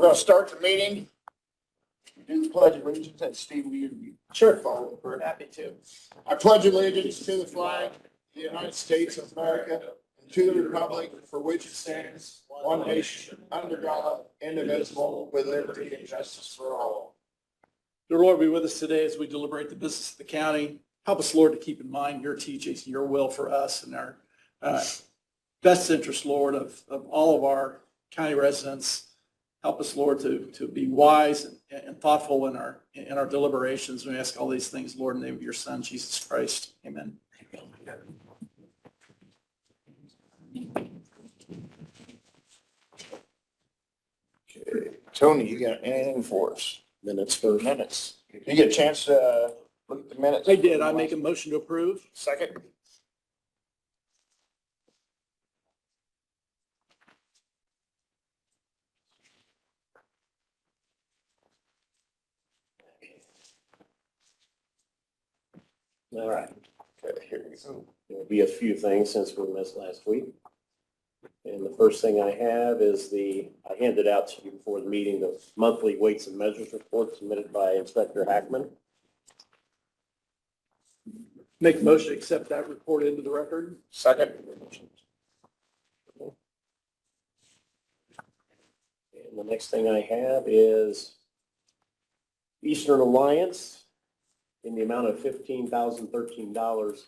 going to start the meeting. Do the pledge of allegiance, and Steve, will you Sure. follow? We're happy to. I pledge allegiance to the flag of the United States of America and to the republic for which it stands, one nation, under God, indivisible, with liberty and justice for all. The Lord be with us today as we deliberate the business of the county. Help us, Lord, to keep in mind your teachings, your will for us and our best interest, Lord, of all of our county residents. Help us, Lord, to be wise and thoughtful in our deliberations. We ask all these things, Lord, in the name of your Son, Jesus Christ. Amen. Okay, Tony, you got anything for us? Minutes first. Minutes. You get a chance to look at the minutes? I did. I make a motion to approve. Second. All right. Okay, here you go. There'll be a few things since we missed last week. And the first thing I have is I handed out to you before the meeting, the monthly weights and measures report submitted by Inspector Hackman. Make a motion to accept that report into the record. Second. And the next thing I have is Eastern Alliance in the amount of $15,013.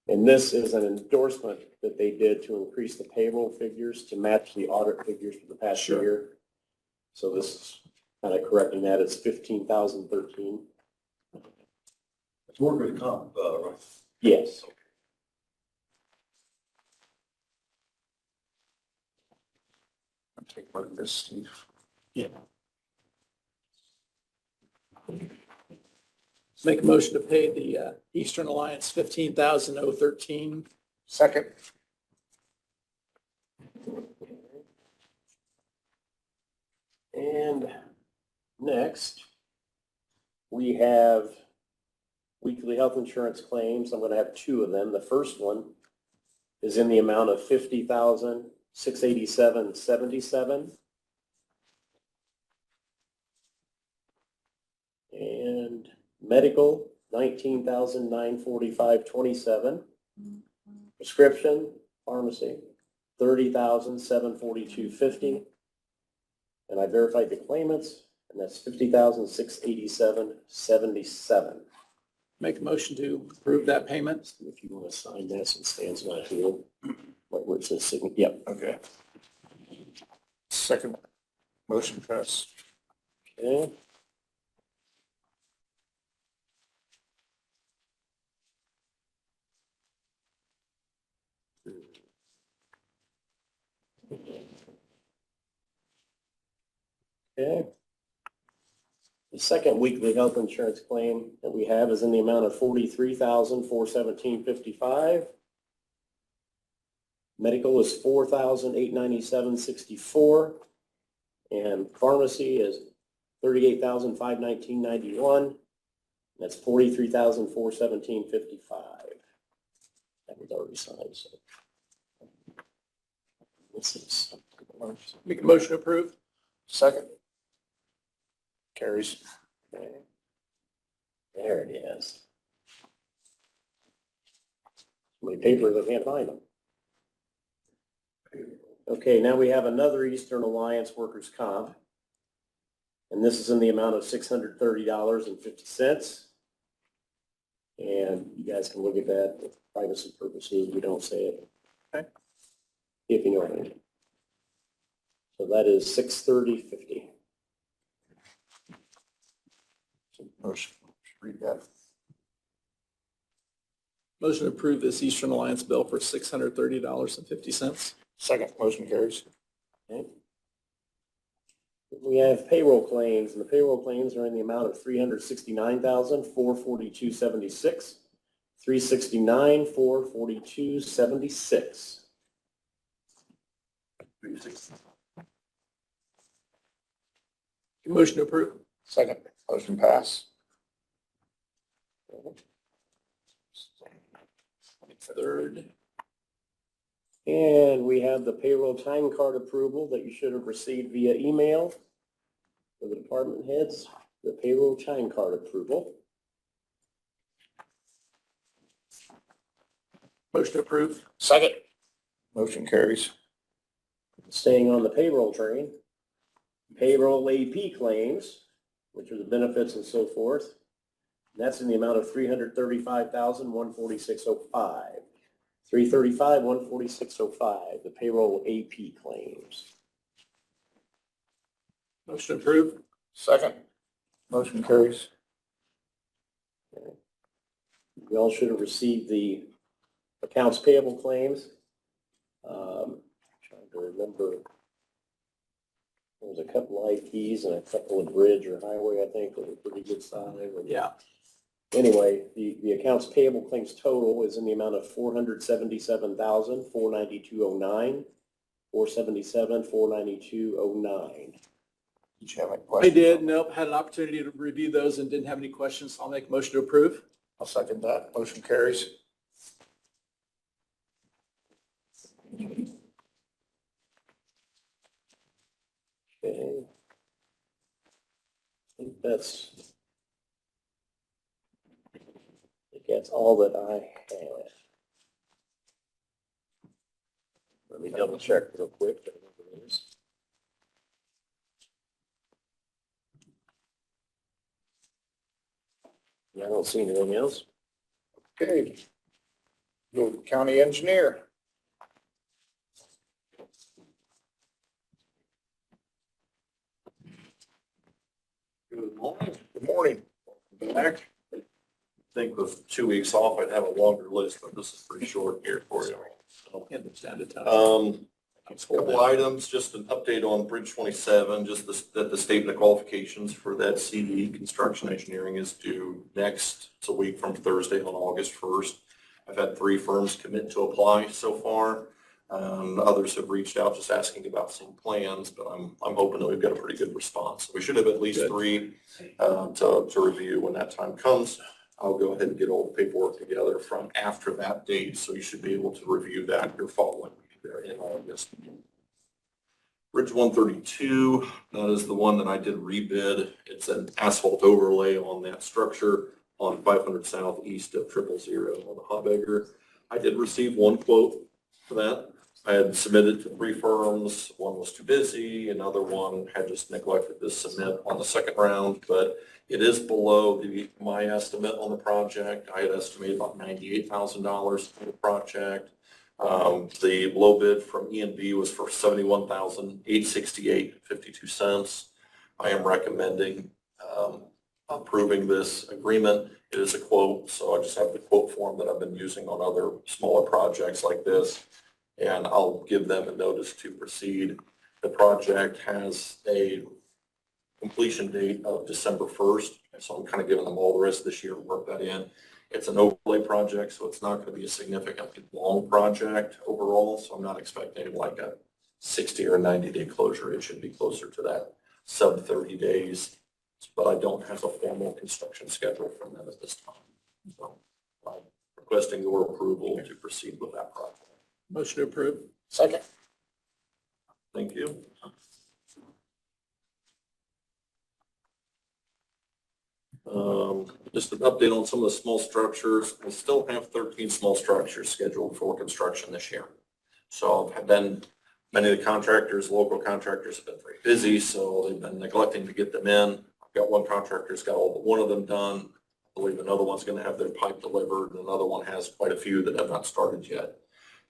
And this is an endorsement that they did to increase the payroll figures to match the audit figures for the past Sure. year. So this is kind of correcting that. It's $15,013. It's workers' comp, right? Yes. I'll take one of this, Steve. Make a motion to pay the Eastern Alliance $15,013. Second. And next, we have weekly health insurance claims. I'm going to have two of them. The first one is in the amount of $50,687.77. And medical, $19,945.27. Prescription, pharmacy, $30,742.50. And I verified the claimants, and that's $50,687.77. Make a motion to approve that payment. If you want to sign that since Stan's not here, like where it says signature. Yep. Okay. Second. Motion passed. Okay. Okay. The second weekly health insurance claim that we have is in the amount of $43,417.55. Medical is $4,897.64. And pharmacy is $38,519.91. That's $43,417.55. That was already signed, so. This is. Make a motion to approve. Second. Carries. Okay. There it is. So many papers, I can't find them. Okay, now we have another Eastern Alliance workers' comp. And this is in the amount of $630.50. And you guys can look at that for privacy purposes. We don't say it. Okay. If you know what I mean. So that is $630.50. Motion. Read that. Motion to approve this Eastern Alliance bill for $630.50. Second. Motion carries. Okay. We have payroll claims, and the payroll claims are in the amount of $369,442.76. $369,442.76. Motion to approve. Second. Motion pass. Third. And we have the payroll time card approval that you should have received via email for the department heads, the payroll time card approval. Motion to approve. Second. Motion carries. Staying on the payroll train, payroll AP claims, which are the benefits and so forth. And that's in the amount of $335,146.05. $335,146.05, the payroll AP claims. Motion to approve. Second. Motion carries. We all should have received the accounts payable claims. Trying to remember. There was a couple IPs and a couple of bridge or highway, I think, that were pretty good size. Yeah. Anyway, the accounts payable claims total is in the amount of $477,492.09, $477,492.09. Did you have any I questions? did. Nope. Had an opportunity to review those and didn't have any questions. I'll make a motion to approve. I'll second that. Motion carries. Okay. I think that's all that I have. Let me double check real quick. Yeah, I don't see anything else. Okay. Go to county engineer. Good morning. Good morning. Back. I think with 2 weeks off, I'd have a longer list, but this is pretty short here for you. So, Understand it. couple items, just an update on Bridge 27, just that the statement of qualifications for that CE construction engineering is due next, it's a week from Thursday on August 1st. I've had 3 firms commit to apply so far. Others have reached out just asking about some plans, but I'm hoping that we've got a pretty good response. We should have at least Good. 3 to review when that time comes. I'll go ahead and get all the paperwork together from after that date, so you should be able to review that your following week there in August. Bridge 132, that is the one that I did rebid. It's an asphalt overlay on that structure on 500 South east of 000 on the Hobegger. I did receive 1 quote for that. I had submitted to 3 firms. One was too busy. Another one had just neglected to submit on the second round, but it is below my estimate on the project. I had estimated about $98,000 for the project. The low bid from E&B was for $71,868.52. I am recommending approving this agreement. It is a quote, so I just have the quote form that I've been using on other smaller projects like this, and I'll give them a notice to proceed. The project has a completion date of December 1st, so I'm kind of giving them all the rest of this year to work that in. It's an overlay project, so it's not going to be a significantly long project overall, so I'm not expecting like a 60 or 90-day closure. It should be closer to that sub 30 days, but I don't have a formal construction schedule from them at this time. So I'm requesting your approval to proceed with that project. Motion to approve. Second. Thank you. Just an update on some of the small structures. We still have 13 small structures scheduled for construction this year. So many of the contractors, local contractors have been very busy, so they've been neglecting to get them in. I've got one contractor's got all but one of them done. I believe another one's going to have their pipe delivered, and another one has quite a few that have not started yet.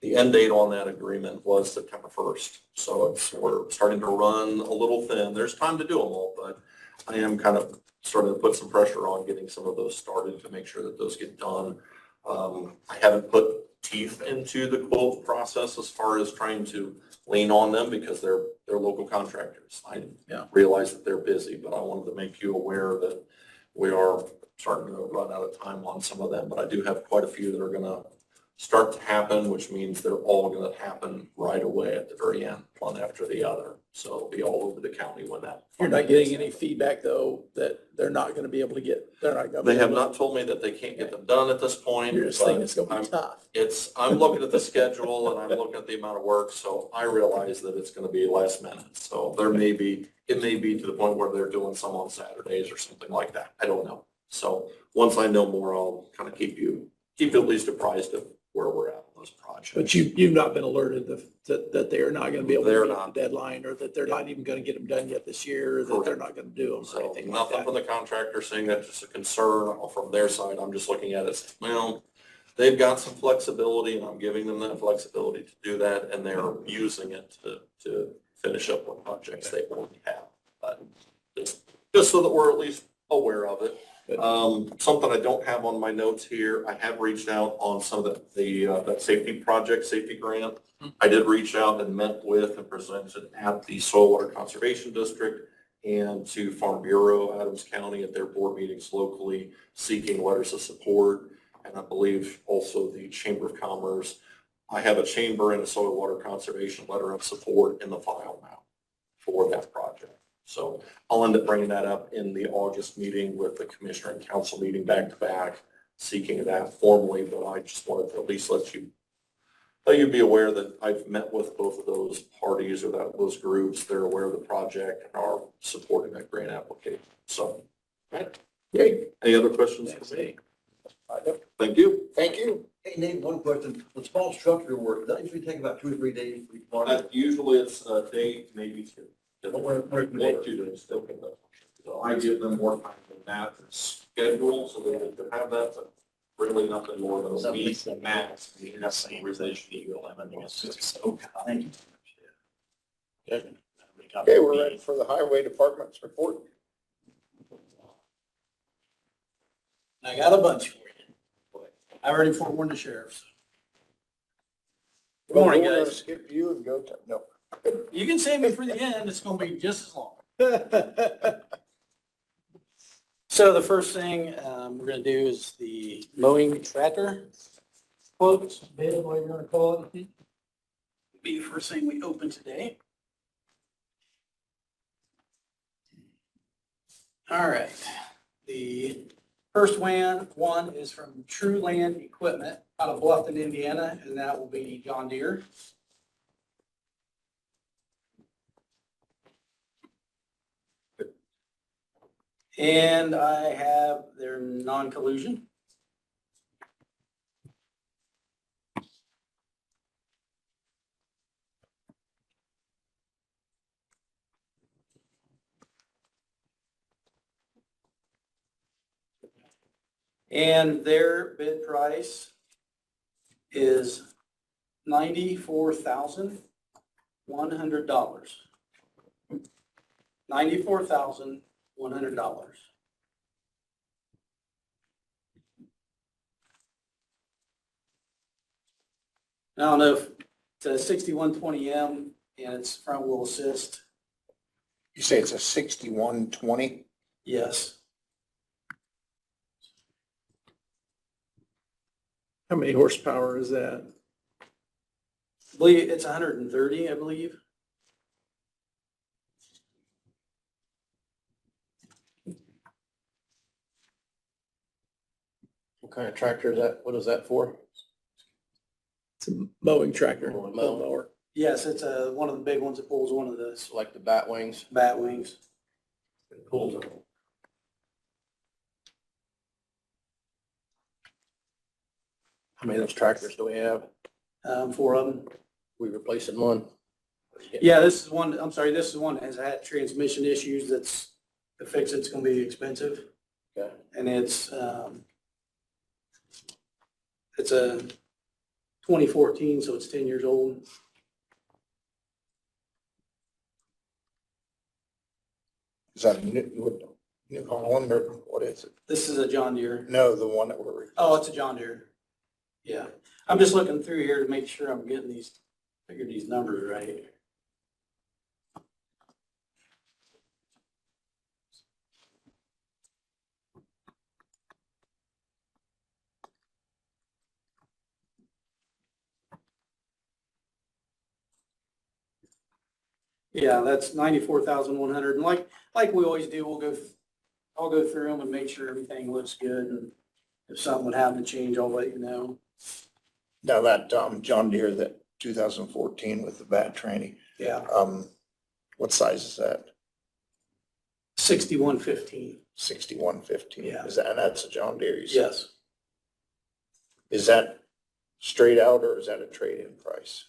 The end date on that agreement was September 1st. So we're starting to run a little thin. There's time to do them all, but I am kind of starting to put some pressure on getting some of those started to make sure that those get done. I haven't put teeth into the quote process as far as trying to lean on them because they're local contractors. I realize that they're busy, but I wanted to make you aware that we are starting to run out of time on some of them. But I do have quite a few that are going to start to happen, which means they're all gonna happen right away at the very end, one after the other. So it'll be all over the county when that. You're not getting any feedback though, that they're not gonna be able to get, they're not gonna. be They have able to- not told me that they can't get them done at this point. You're just thinking but it's gonna I'm- be tough. I'm looking at the schedule and I'm looking at the amount of work, so I realize that it's gonna be last minute. So it may be to the point where they're doing some on Saturdays or something like that. I don't know. So once I know more, I'll kind of keep you at least apprised of where we're at on those projects. But you've not been alerted that they're not gonna be able They're to meet not. the deadline, or that they're not even gonna get them done yet this year, or that they're not gonna do them or So anything like nothing that. from the contractor saying that's just a concern from their side. I'm just looking at it, saying, well, they've got some flexibility and I'm giving them that flexibility to do that and they're using it to finish up what projects they already have. But just so that we're at least aware of it. Something I don't have on my notes here, I have reached out on some of that safety grant. I did reach out and met with and presented at the Soil Water Conservation District and to Farm Bureau, Adams County, at their board meetings locally, seeking letters of support. And I believe also the Chamber of Commerce. I have a chamber and a soil water conservation letter of support in the file now for that project. So I'll end up bringing that up in the August meeting with the commissioner and council meeting back to back, seeking that formally, but I just wanted to at least let you be aware that I've met with both of those parties or those groups. They're aware of the project and are supporting that grant application. So, Great. any other questions Thanks, for me? Dave. Thank you. Thank you. Hey, Nate, one question. The small structure work, that usually take about 2 or 3 days to respond. Usually it's a day, maybe two. Where's the One, date? 2 days, still can go. So I give them more time than that schedule, so they can have that, but really nothing more than a week max. That's the revision you will have, and it's just so kind. Okay, we're ready for the highway department's report. I got a bunch for you. I already forewarned the sheriffs. Good morning, We're gonna guys. skip you and go to, no. You can save me for the end, it's gonna be just as long. So the first thing we're gonna do is the mowing tractor quote, bid, whatever you wanna call it. Be the first thing we open today. All right, the first one is from True Land Equipment out of Bluffton, Indiana, and that will be John Deere. And I have their non-collusion. And their bid price is $94,100. $94,100. I don't know if it's a 6120M and it's front wheel assist. You say it's a 6120? Yes. How many horsepower is that? I believe it's 130, I believe. What kind of tractor is that? What is that for? It's a mowing tractor. Mowing. Mower. Yes, it's one of the big ones that pulls one of the It's like the bat wings. bat wings. Pulls How many of those tractors do we have? 4 of them. We replacing one. Yeah, this is one, I'm sorry, this is one that has had transmission issues that's, to fix it's gonna be expensive. Okay. And it's a 2014, so it's 10 years old. Is that a New Holland or what is it? This is a John Deere. No, the one that we're. Oh, it's a John Deere. Yeah. I'm just looking through here to make sure I'm getting figuring these numbers right. Yeah, that's 94,100. And like we always do, I'll go through them and make sure everything looks good. And if something would happen to change, I'll let you know. Now that, John Deere, that 2014 with the bat training, Yeah, what size is that? 6115. 6115? Yeah. Is that, and that's a John Deere, you said? Yes. Is that straight out or is that a trade-in price?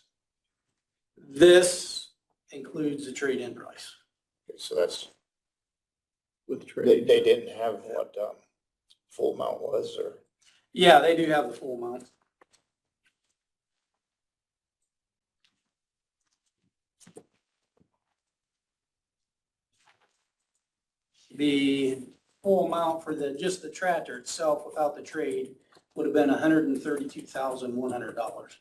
This includes the trade-in price. Okay, so that's, With they trade. didn't have what, full amount was, or? Yeah, they do have the full amount. The full amount for just the tractor itself without the trade would have been $132,100.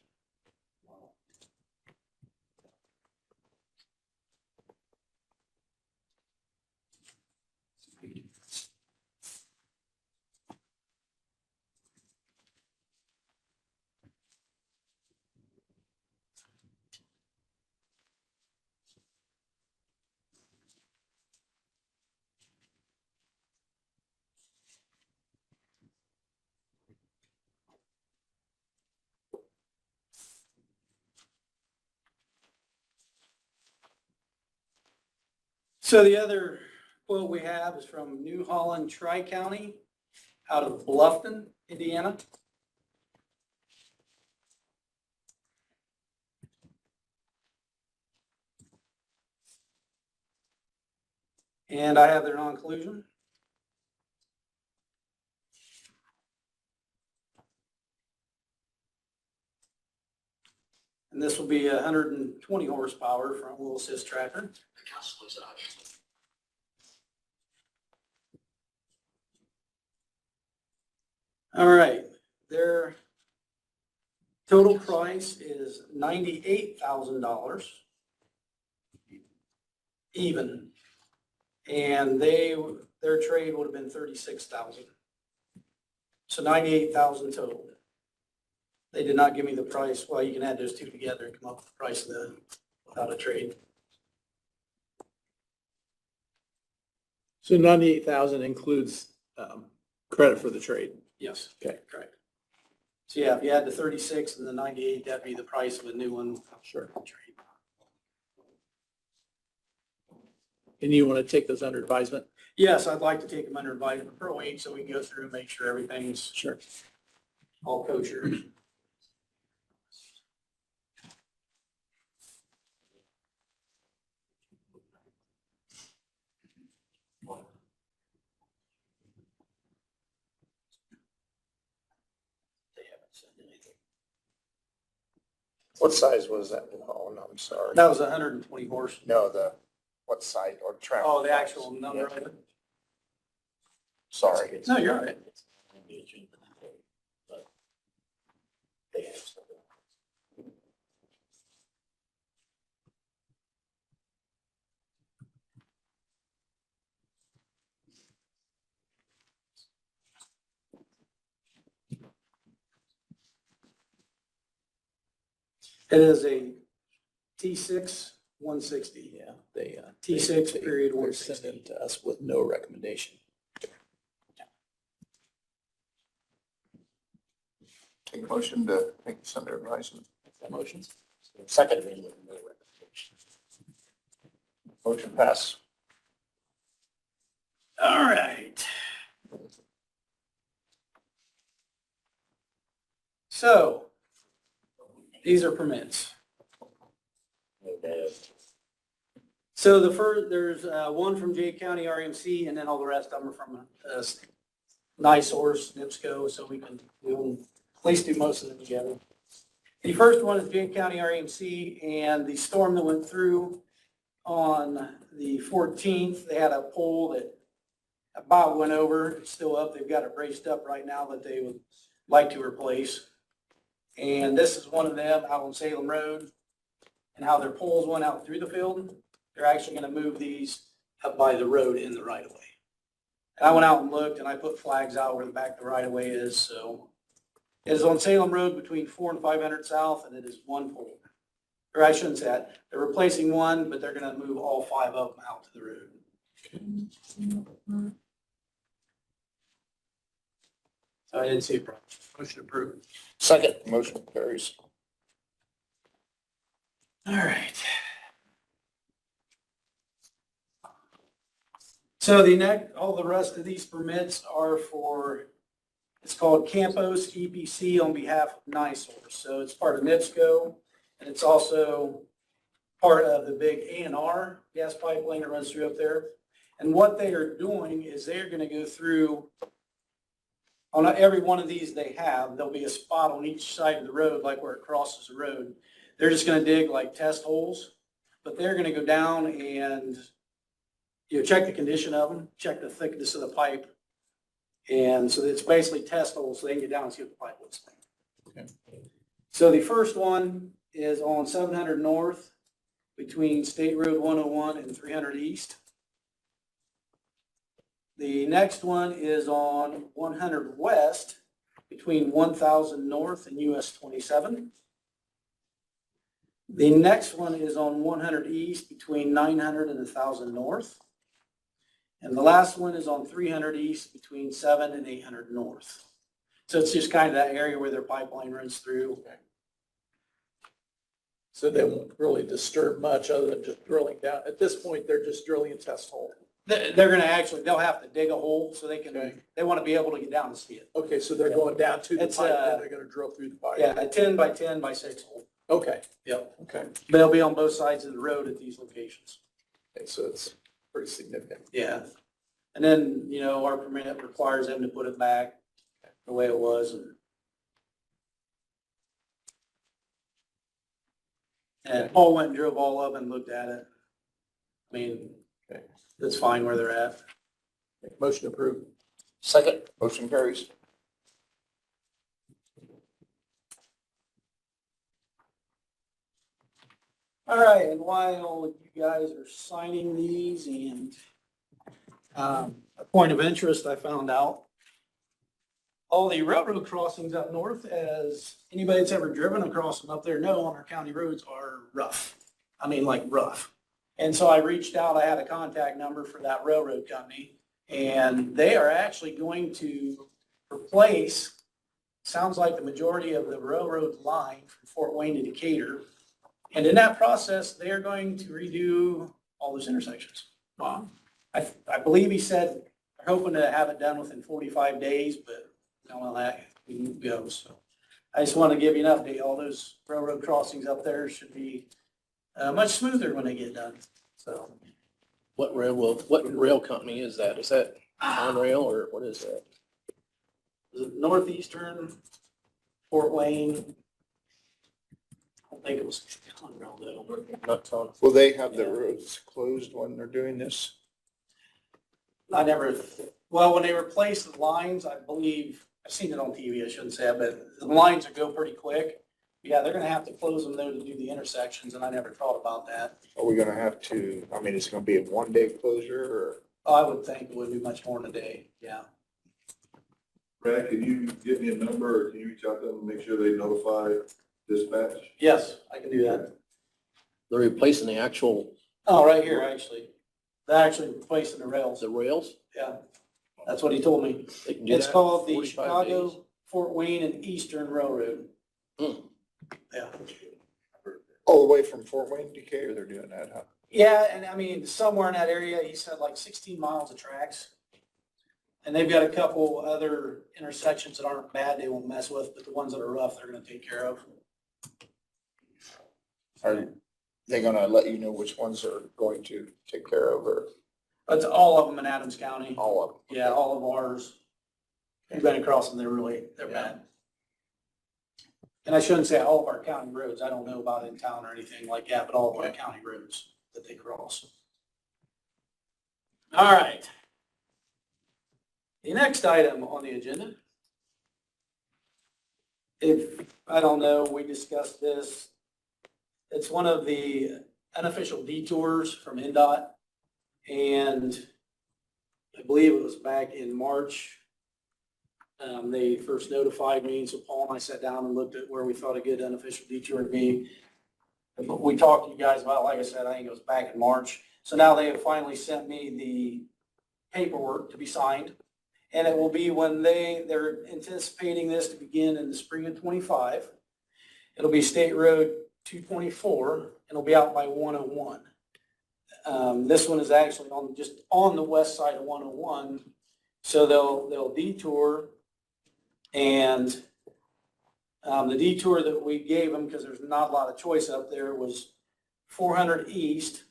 So the other quote we have is from New Holland Tri-County out of Bluffton, Indiana. And I have their non-collusion. And this will be 120 horsepower front wheel assist tractor. All right, their total price is $98,000 even. And their trade would have been 36,000. So 98,000 total. They did not give me the price. Well, you can add those two together and come up with the price of without a trade. So 98,000 includes, credit for the trade. Yes. Okay. Correct. So yeah, if you add the 36 and the 98, that'd be the price of a new one. Sure. Trade. And you want to take those under advisement? Yes, I'd like to take them under advisement for a week so we can go through and make sure everything's Sure. all kosher. They haven't said anything. What size was that New Holland? I'm sorry. That was 120 horse. No, what size or tractor? Oh, the size? actual number of it? Sorry. No, you're all right. It is a T6 160. Yeah, they, T6 they- period they're 160. sending to us with no recommendation. Take a motion to make this under advisement. Motions? Second. Motion pass. All right. So these are permits. So there's one from Jay County RMC, and then all the rest of them are from NiSource, NIPSCO, so we'll at least do most of them together. The first one is Jay County RMC, and the storm that went through on the 14th, they had a pole that about went over. It's still up. They've got it braced up right now that they would like to replace. And this is one of them out on Salem Road, and how their poles went out through the field. They're actually going to move these up by the road in the right of way. And I went out and looked, and I put flags out where the back of the right of way is. So it is on Salem Road between 4 and 500 South, and it is one pole. or I shouldn't say that, they're replacing one, but they're gonna move all 5 of them out to the road. So I didn't see a problem. Motion approved. Second. Motion carries. All right. So all the rest of these permits are for, it's called Campos EPC on behalf of NiSource. So it's part of NIPSCO, and it's also part of the big A&R gas pipeline that runs through up there. And what they are doing is they're going to go through, on every one of these they have, there'll be a spot on each side of the road, like where it crosses the road. They're just going to dig like test holes, but they're going to go down and, check the condition of them, check the thickness of the pipe. And so it's basically test holes so they can get down and see what the pipe looks like. Okay. So the first one is on 700 North between State Road 101 and 300 East. The next one is on 100 West between 1000 North and US 27. The next one is on 100 East between 900 and 1000 North. And the last one is on 300 East between 7 and 800 North. So it's just kind of that area where their pipeline runs through. So they won't really disturb much other than just drilling down. At this point, they're just drilling a test hole. They're going to actually, they'll have to dig a hole so they can, Okay. they want to be able to get down and see it. Okay, so they're going down to the It's, pipe, then they're gonna drill through the pipe. Yeah, a 10 by 10 by 6 hole. Okay, Yep. okay. They'll be on both sides of the road at these locations. Okay, so it's pretty significant. Yeah. And then, our permit requires them to put it back the way it was. And Paul went and drove all of them and looked at it. I mean, Okay. it's fine where they're at. Motion approved. Second. Motion carries. All right, and while you guys are signing these and a point of interest, I found out all the railroad crossings up north, as anybody that's ever driven across them up there know, on our county roads are rough. I mean, like rough. And so I reached out, I had a contact number for that railroad company, and they are actually going to replace, sounds like the majority of the railroad line from Fort Wayne to Decatur. And in that process, they are going to redo all those intersections. Wow. I believe he said they're hoping to have it done within 45 days, but I don't know how that goes. So I just want to give you an update. All those railroad crossings up there should be much smoother when they get done. So What rail company is that? Is that Conrail or what is that? the Northeastern, Fort Wayne. I don't think it was Conrail though. Not Con. Will they have the roads closed when they're doing this? Well, when they replace the lines, I believe, I've seen it on TV, I shouldn't say it, but the lines will go pretty quick. Yeah, they're gonna have to close them though to do the intersections, and I never thought about that. Are we gonna have to, I mean, it's gonna be a 1-day closure or? Oh, I would think it would be much more in a day, yeah. Brad, can you give me a number, or can you reach out to them and make sure they notify dispatch? Yes, I can do that. They're replacing the actual, Oh, right here, actually. They're actually replacing the rails, the rails? yeah. That's what he told me. They can do It's that called in the 45 days. Chicago, Fort Wayne and Eastern Railroad. Hmm. Yeah. All the way from Fort Wayne to Decatur, they're doing that, huh? Yeah, and I mean, somewhere in that area, he said like 16 miles of tracks. And they've got a couple other intersections that aren't bad they won't mess with, but the ones that are rough, they're gonna take care of. Are they gonna let you know which ones are going to take care of or That's all of them in Adams County. all of them? Yeah, all of ours. We've been across them, they're bad. And I shouldn't say all of our county roads, I don't know about in town or anything like that, but all of our county roads that they cross. All right. The next item on the agenda. I don't know, we discussed this. It's one of the unofficial detours from NDOT. And I believe it was back in March. They first notified me, so Paul and I sat down and looked at where we thought a good unofficial detour would be. we talked to you guys about, like I said, I think it was back in March. So now they have finally sent me the paperwork to be signed. And it will be when they're anticipating this to begin in the spring of 25. It'll be State Road 224, and it'll be out by 101. This one is actually just on the west side of 101. So they'll detour, and the detour that we gave them, because there's not a lot of choice up there, was 400 east.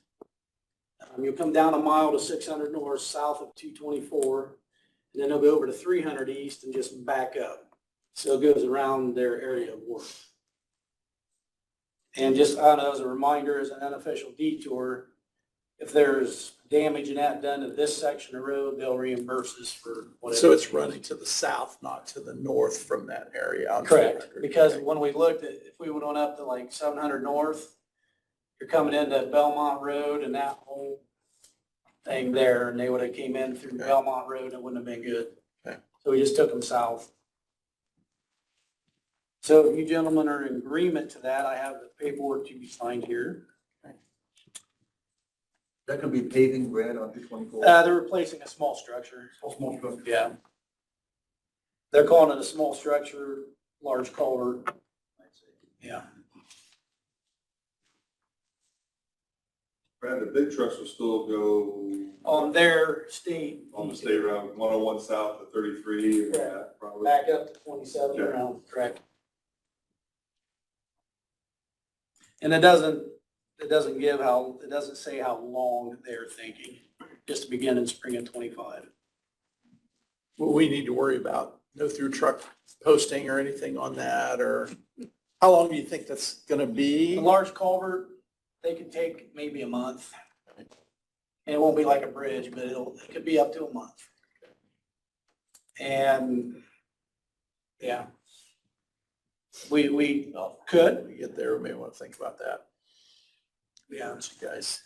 You'll come down a mile to 600 north, south of 224, and then they'll go over to 300 east and just back up. So it goes around their area of work. And just, I don't know, as a reminder, as an unofficial detour, if there's damage and that done to this section of road, they'll reimburse us for whatever. So it's running to the south, not to the north from that area. on Correct, 400. because Okay. when we looked at, if we went on up to like 700 north, you're coming into Belmont Road and that whole thing there, and they would have came in through Belmont Road, it wouldn't have been good. Okay. So we just took them south. So if you gentlemen are in agreement to that, I have the paperwork to be signed here. That could be paving, Brad, on 224. They're replacing a small structure. Small structure. Yeah. They're calling it a small structure, large culvert. Yeah. Brad, the big trucks will still go On their state. on the state route, 101 south to 33 and that probably. Back up to 27 Okay. around, correct. And it doesn't say how long they're thinking, just to begin in spring of 25. What we need to worry about, no through truck posting or anything on that, or how long do you think that's gonna be? The large culvert, they could take maybe a month. And it won't be like a bridge, but it could be up to a month. And, yeah. We could, When we get there, we may want to think about that. yeah. Once you guys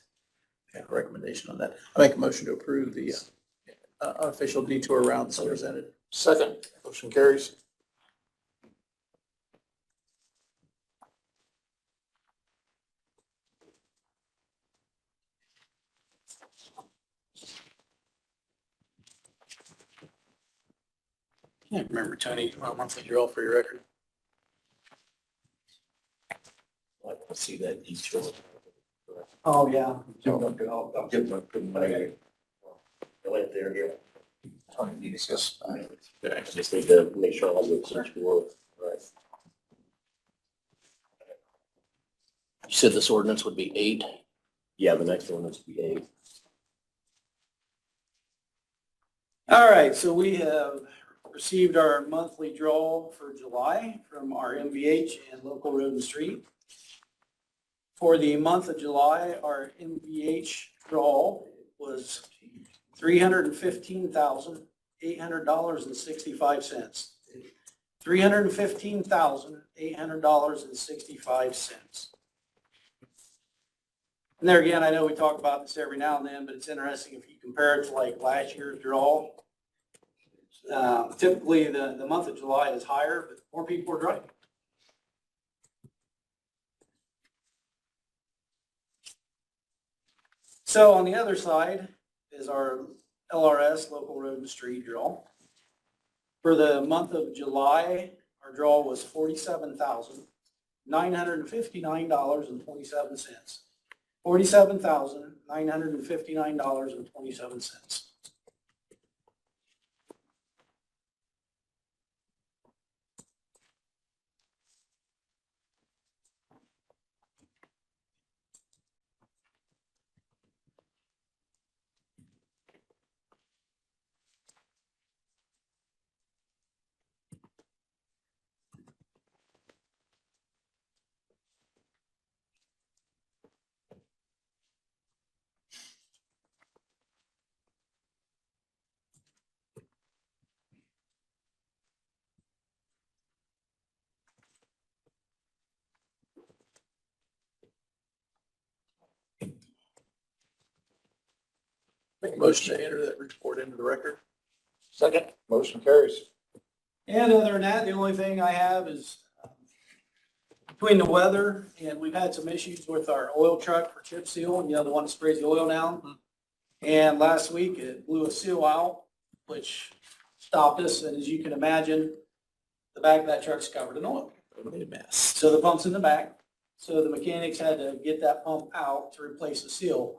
have a recommendation on that. I make a motion to approve the unofficial detour route as presented. Second. Motion carries. Can't remember, Tony. Well, monthly drill for your record. Like to see that detour. Oh, yeah. I'll get my, Right there, here. Yes. I just need to make sure all the search work. Right. You said this ordinance would be 8. Yeah, the next one is to be 8. All right, so we have received our monthly draw for July from our MVH and local road and street. For the month of July, our MVH draw was $315,800.65. $315,800.65. And there again, I know we talk about this every now and then, but it's interesting if you compare it to like last year's draw. Typically, the month of July is higher, but more people are driving. So on the other side is our LRS, local road and street draw. For the month of July, our draw was $47,959.27. $47,959.27. Make a motion to enter that report into the record. Second. Motion carries. And other than that, the only thing I have is between the weather and we've had some issues with our oil truck for chip seal, you know, the one that sprays the oil down. And last week it blew a seal out, which stopped us. And as you can imagine, the back of that truck's covered in oil. What a mess. So the pump's in the back. So the mechanics had to get that pump out to replace the seal.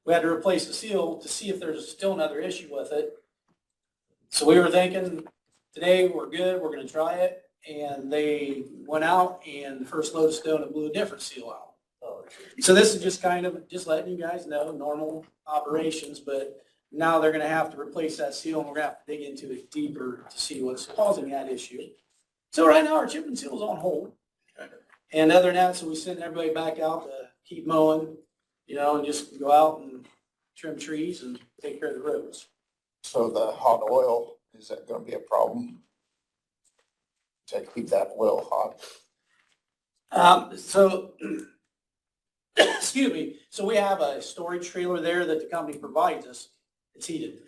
We had to replace the seal to see if there's still another issue with it. So we were thinking, today we're good, we're gonna try it. And they went out and the first load of stone and blew a different seal out. So this is just kind of, just letting you guys know, normal operations, but now they're gonna have to replace that seal and we're gonna have to dig into it deeper to see what's causing that issue. So right now our chip and seal is on hold. And other than that, so we send everybody back out to keep mowing, you know, and just go out and trim trees and take care of the roads. So the hot oil, is that gonna be a problem? To keep that oil hot? Excuse me, so we have a storage trailer there that the company provides us. It's heated.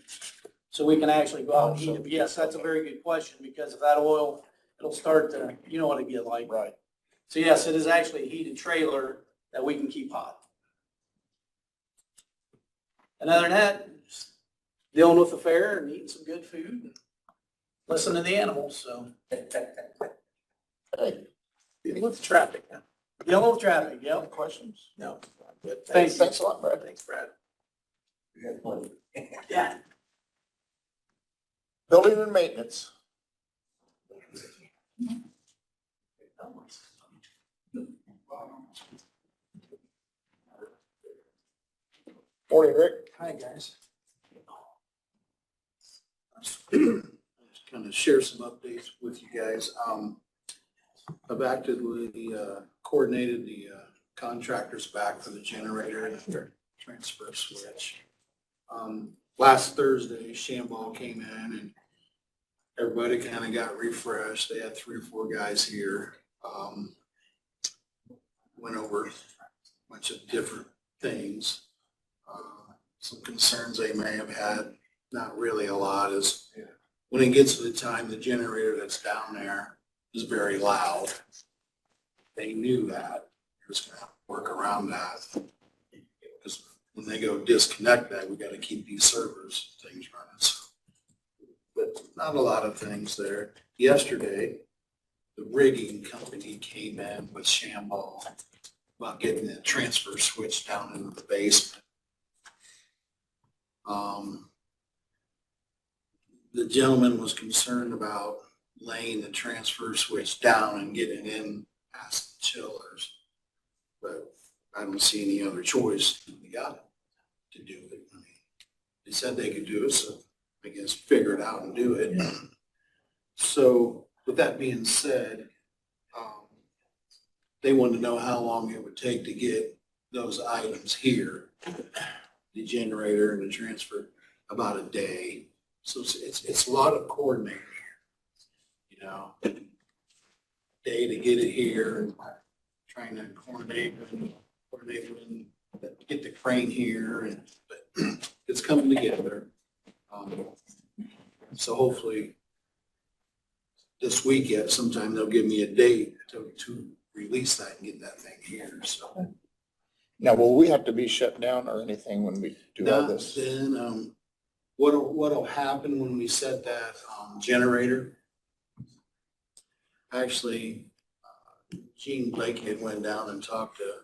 So we can actually go out and heat it. But yes, that's a very good question because if that oil, it'll start to, you know what it get like. Right. So yes, it is actually a heated trailer that we can keep hot. And other than that, just dealing with the fair and eating some good food and listening to the animals, so. Hey, Dealing with traffic. Huh? Dealing with traffic, any yep. questions? No. Good. Thanks. Thanks a lot, Brad. Thanks, Brad. Yeah. Building and maintenance. Morning, Rick. Hi, guys. Just kind of share some updates with you guys. I've actively coordinated the contractors back for the generator and the transfer switch. Last Thursday, Shamball came in and everybody kind of got refreshed. They had 3 or 4 guys here. Went over a bunch of different things. Some concerns they may have had, not really a lot, is when it gets to the time, the generator that's down there is very loud. They knew that. It was going to work around that. Because when they go disconnect that, we got to keep these servers, things running. So, but not a lot of things there. Yesterday, the rigging company came in with Shamball about getting the transfer switch down into the basement. The gentleman was concerned about laying the transfer switch down and getting in past the chillers. But I don't see any other choice. We got to do it. I mean, they said they could do it, so I guess figure it out and do it. So with that being said, they wanted to know how long it would take to get those items here, the generator and the transfer, about a day. So it's a lot of coordinating here, you know, day to get it here, trying to coordinate when get the crane here, but it's coming together. So hopefully this week yet, sometime they'll give me a date to release that and get that thing here, so. Now, will we have to be shut down or anything when we do all this? Then, what'll happen when we set that, generator? Actually, Gene Blake had went down and talked to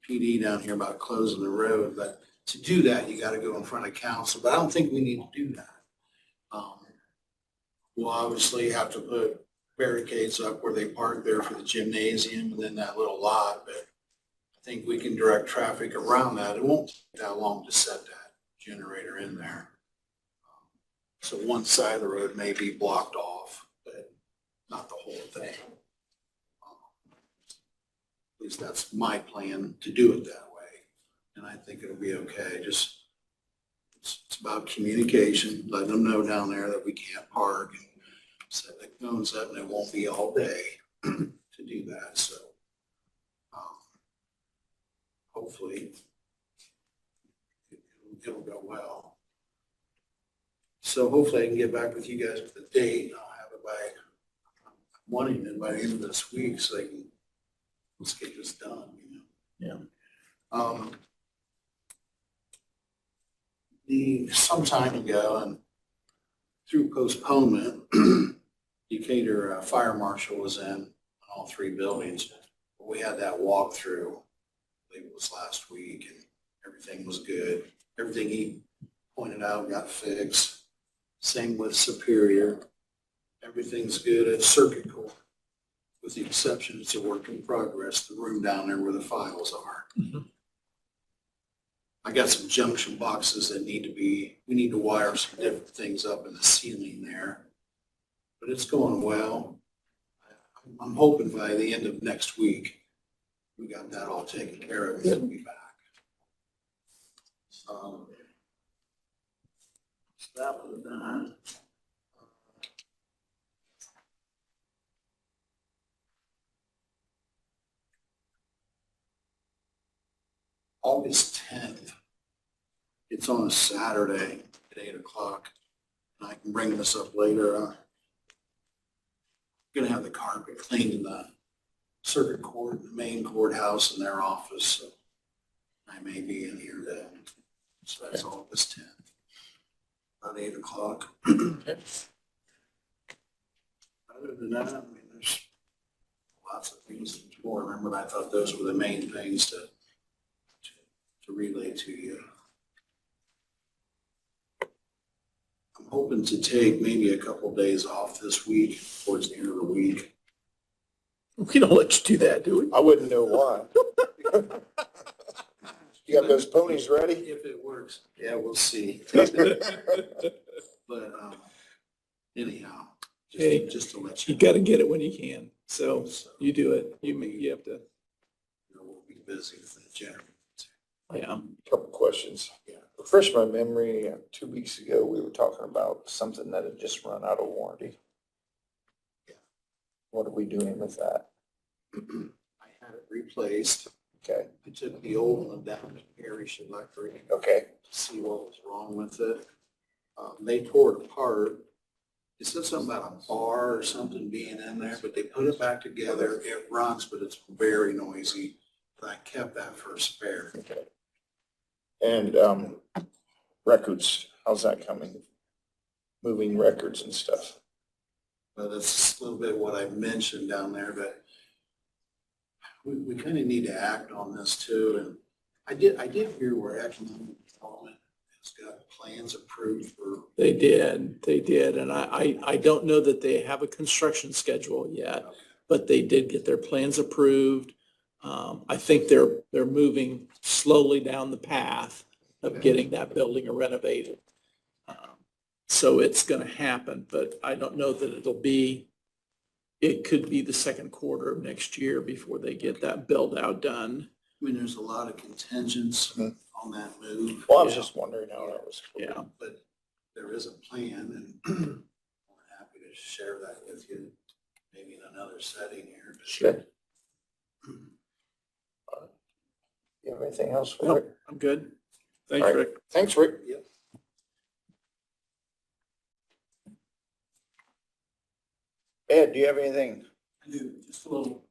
PD down here about closing the road, but to do that, you gotta go in front of council, but I don't think we need to do that. We'll obviously have to put barricades up where they park there for the gymnasium and then that little lot, but I think we can direct traffic around that. It won't take that long to set that generator in there. So one side of the road may be blocked off, but not the whole thing. At least that's my plan, to do it that way. And I think it'll be okay. Just, it's about communication, letting them know down there that we can't park and set the cones up, and it won't be all day to do that. So hopefully it'll go well. So hopefully I can get back with you guys with a date. I'll have it by, I'm wanting it by the end of this week so they can let's get this done, you know? Yeah. Some time ago, and through postponement, Decatur Fire Marshal was in all three buildings. We had that walkthrough, I believe it was last week, and everything was good. Everything he pointed out got fixed. Same with Superior. Everything's good at Circuit Court, with the exception it's a work in progress, the room down there where the files are. I got some junction boxes that we need to wire some different things up in the ceiling there. But it's going well. I'm hoping by the end of next week, we got that all taken care of, and we'll be back. So that was done. August 10th. It's on a Saturday at 8 o'clock. And I can bring this up later. Gonna have the carpet cleaned in the circuit court, the main courthouse and their office. So I may be in here then. So that's August 10th, about 8 o'clock. Other than that, I mean, there's lots of things to remember, but I thought those were the main things to relay to you. I'm hoping to take maybe a couple days off this week, towards the end of the week. We don't let you do that, do we? I wouldn't know why. You got those ponies ready? If it works, yeah, we'll see. But anyhow, Hey, just to let you You know, gotta get it when you can. So you do it. You have to, we'll be busy with the generator. yeah. Couple questions. Yeah. Refresh my memory, 2 weeks ago, we were talking about something that had just run out of warranty. Yeah. What are we doing with that? I had it replaced. Okay, I took the old one down to Parish Electric okay, to see what was wrong with it. They tore it apart. It said something about a bar or something being in there, but they put it back together. It runs, but it's very noisy. But I kept that for a spare. okay. And, records, how's that coming? Moving records and stuff. But that's a little bit what I mentioned down there, but we kind of need to act on this too. And I did hear where economic development has got plans approved for. They did. And I don't know that they have a construction schedule yet, but they did get their plans approved. I think they're moving slowly down the path of getting that building renovated. So it's going to happen, but I don't know that it could be the second quarter of next year before they get that build out done. I mean, there's a lot of contingents on that move. Well, I was just wondering how that was. Yeah. But there is a plan, and I'm happy to share that with you, maybe in another setting here. Sure. You have anything else for No, Rick? I'm good. Thanks, All right. Rick. Thanks, Rick. Yep. Ed, do you have anything? I do, just a little.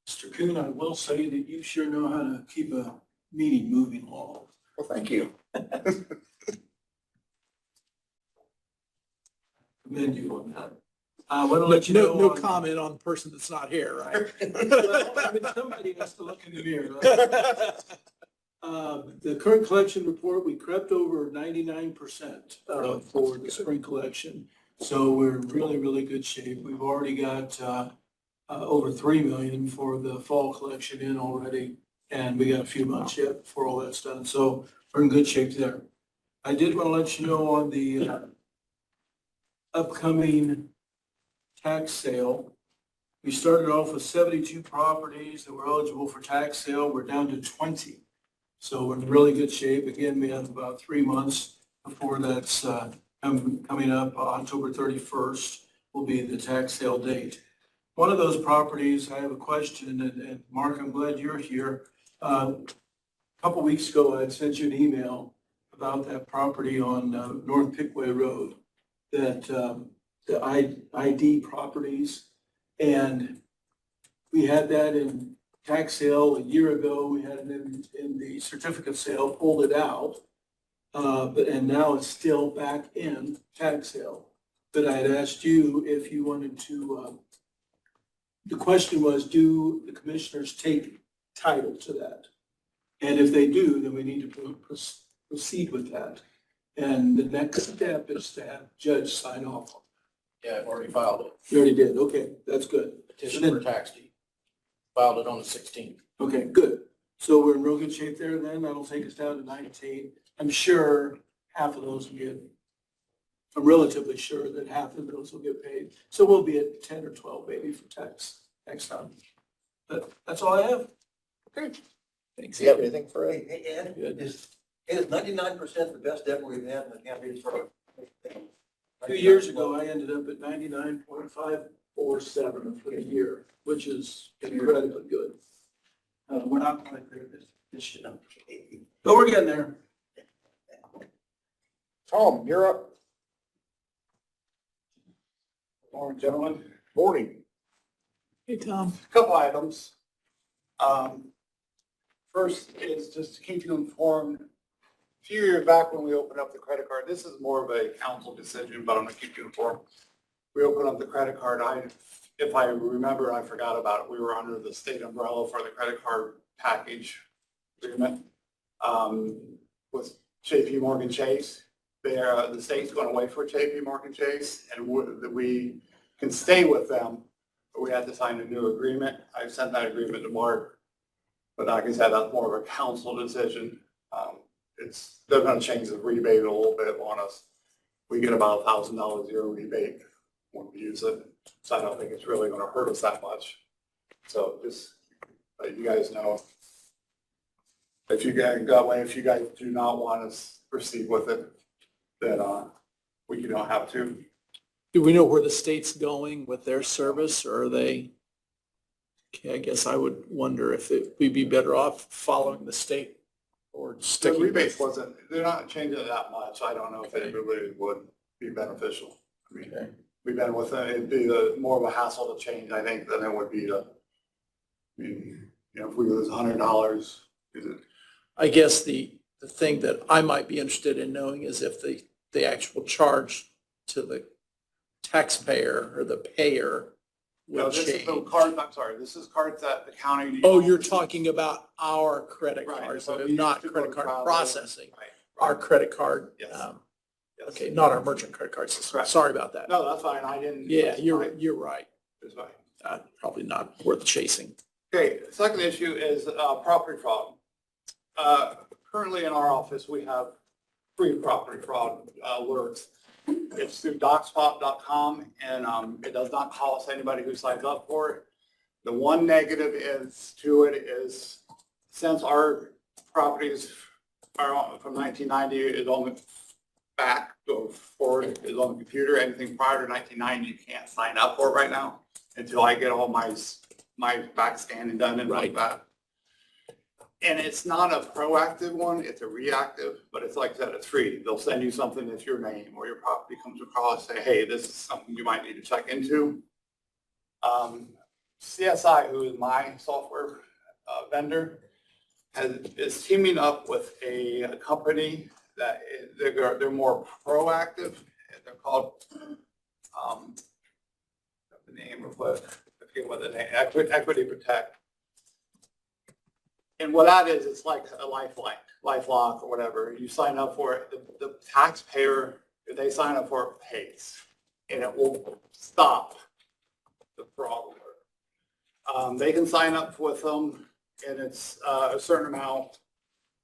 Mr. Coon, I will say that you sure know how to keep a meeting moving along. Well, thank you. Commend you on that. I want to let you No, know. no on- comment on the person that's not here, right? Well, I mean, somebody has to look in the mirror. Right? The current collection report, we crept over 99% for the spring collection. So we're in really, really good shape. We've already got over 3 million for the fall collection in already. And we got a few months yet before all that's done. So we're in good shape there. I did want to let you know on the upcoming tax sale. We started off with 72 properties that were eligible for tax sale. We're down to 20. So we're in really good shape. Again, we have about 3 months before that's coming up. October 31st will be the tax sale date. One of those properties, I have a question, and Mark, I'm glad you're here. A couple weeks ago, I had sent you an email about that property on North Pickway Road, that the ID properties. And We had that in tax sale a year ago. We had it in the certificate sale, pulled it out. And now it's still back in tax sale. But I had asked you if you wanted to, the question was, do the commissioners take title to that? And if they do, then we need to proceed with that. And the next step is to have judge sign off. Yeah, I've already filed it. You already did, okay, that's good. Petition for tax deed. Filed it on the 16th. Okay, good. So we're in real good shape there then. That'll take us down to 19. I'm sure half of those will get, I'm relatively sure that half of those will get paid. So we'll be at 10 or 12 maybe for tax next time. But that's all I have. Thanks. Do you have anything for Ed? Good. Is 99% the best ever we've had in the county for? 2 years ago, I ended up at 99.547 for the year, which is incredibly good. We're not quite there this year, but we're getting there. Tom, you're up. Morning, gentlemen. Morning. Hey, Tom. Couple items. First is just to keep you informed. A few years back when we opened up the credit card, this is more of a council decision, but I'm gonna keep you informed. We opened up the credit card. If I remember, I forgot about it. We were under the state umbrella for the credit card package agreement with JP Morgan Chase. The state's going to wait for JP Morgan Chase, and we can stay with them, but we had to sign a new agreement. I sent that agreement to Mark, but like I said, that's more of a council decision. They're going to change the rebate a little bit on us. We get about $1,000 a year rebate when we use it, so I don't think it's really going to hurt us that much. So just let you guys know. If you guys do not want us to proceed with it, then we don't have to. Do we know where the state's going with their service, or are they? Okay, I guess I would wonder if we'd be better off following the state or The sticking. rebates they're not changing it that much. I don't know if it really would be beneficial. I mean, Okay. we've been with it, it'd be more of a hassle to change, I think, than it would be to, I mean, if we lose $100, is it? I guess the thing that I might be interested in knowing is if the actual charge to the taxpayer or the payer No, will this is change. the cards, I'm sorry, this is cards that the county. Oh, you're talking about our credit Right, cards, but so we not used to go credit to card travel. processing, Right. our credit card. Yes. Yes. Okay, not our merchant credit card system. Correct. Sorry about that. No, that's fine, I didn't. Yeah, that's you're fine. right. It's fine. Probably not worth chasing. Okay, the second issue is property fraud. Currently in our office, we have 3 property fraud alerts. It's through doxpop.com, and it does not cost anybody who signs up for it. The one negative is since our properties are from 1990, is on the back or forward is on the computer. Anything prior to 1990, you can't sign up for it right now until I get all my back scanning done and like that. And it's not a proactive one, it's a reactive, but it's like I said, it's free. They'll send you something if your name or your property comes across, say, hey, this is something you might need to check into. CSI, who is my software vendor, is teaming up with a company that they're more proactive. They're called, the name of what, I forget what the name, Equity Protect. And what that is, it's like a LifeLock or whatever. You sign up for it, the taxpayer, if they sign up for it, pays, and it will stop the fraud alert. They can sign up with them, and it's a certain amount.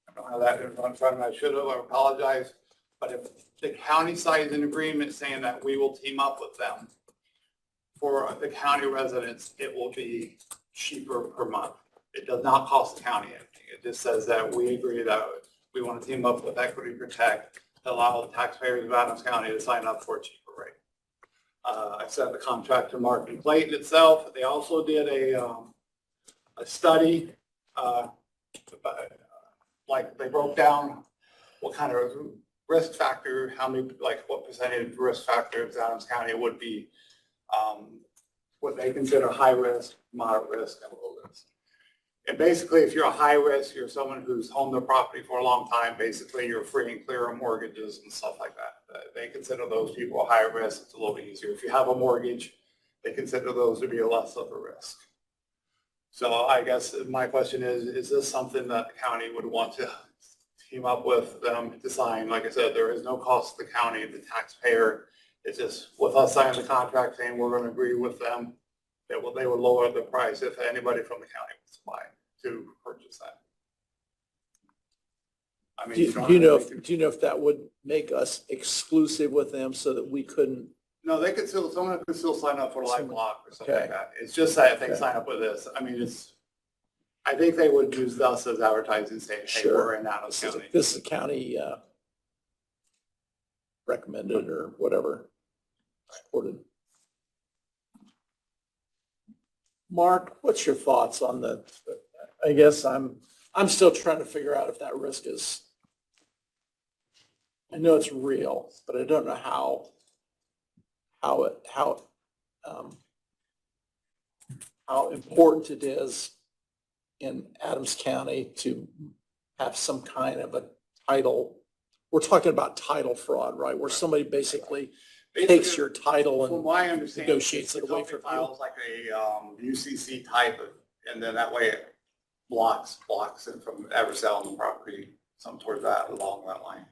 I don't have that in front of me. I should have. I apologize. But if the county signs an agreement saying that we will team up with them for the county residents, it will be cheaper per month. It does not cost the county anything. It just says that we agree that we want to team up with Equity Protect to allow the taxpayers of Adams County to sign up for a cheaper rate. I sent the contract to Mark and Clayton itself. They also did a study, like they broke down what kind of risk factor, how many, like what percentage of risk factors Adams County would what they consider high risk, moderate risk, and low risk. And basically, if you're a high risk, you're someone who's owned their property for a long time, basically you're free and clear of mortgages and stuff like that. They consider those people a high risk. It's a little easier. If you have a mortgage, they consider those to be less of a risk. So I guess my question is this something that the county would want to team up with them to sign? Like I said, there is no cost to the county, the taxpayer. It's just with us signing the contract saying we're going to agree with them that they would lower the price if anybody from the county wants to buy, to purchase that. I mean, Do you know, do you know if that would make us exclusive with them so that we couldn't? no, they could still, someone could still sign up for Life Block or something like Okay. that. It's just that if they Okay. sign up with this, I mean, I think they would use us as advertising, saying, hey, Sure. we're in Adams County. This is a county recommended or whatever, supported. Mark, what's your thoughts on the, I guess I'm still trying to figure out if that risk is, I know it's real, but I don't know how important it is in Adams County to have some kind of a title. We're talking about title fraud, right? Where somebody basically takes your title From and what I understand, negotiates the it away company from you. files like a UCC type of, and then that way it blocks it from ever selling the property, something towards that, along that line.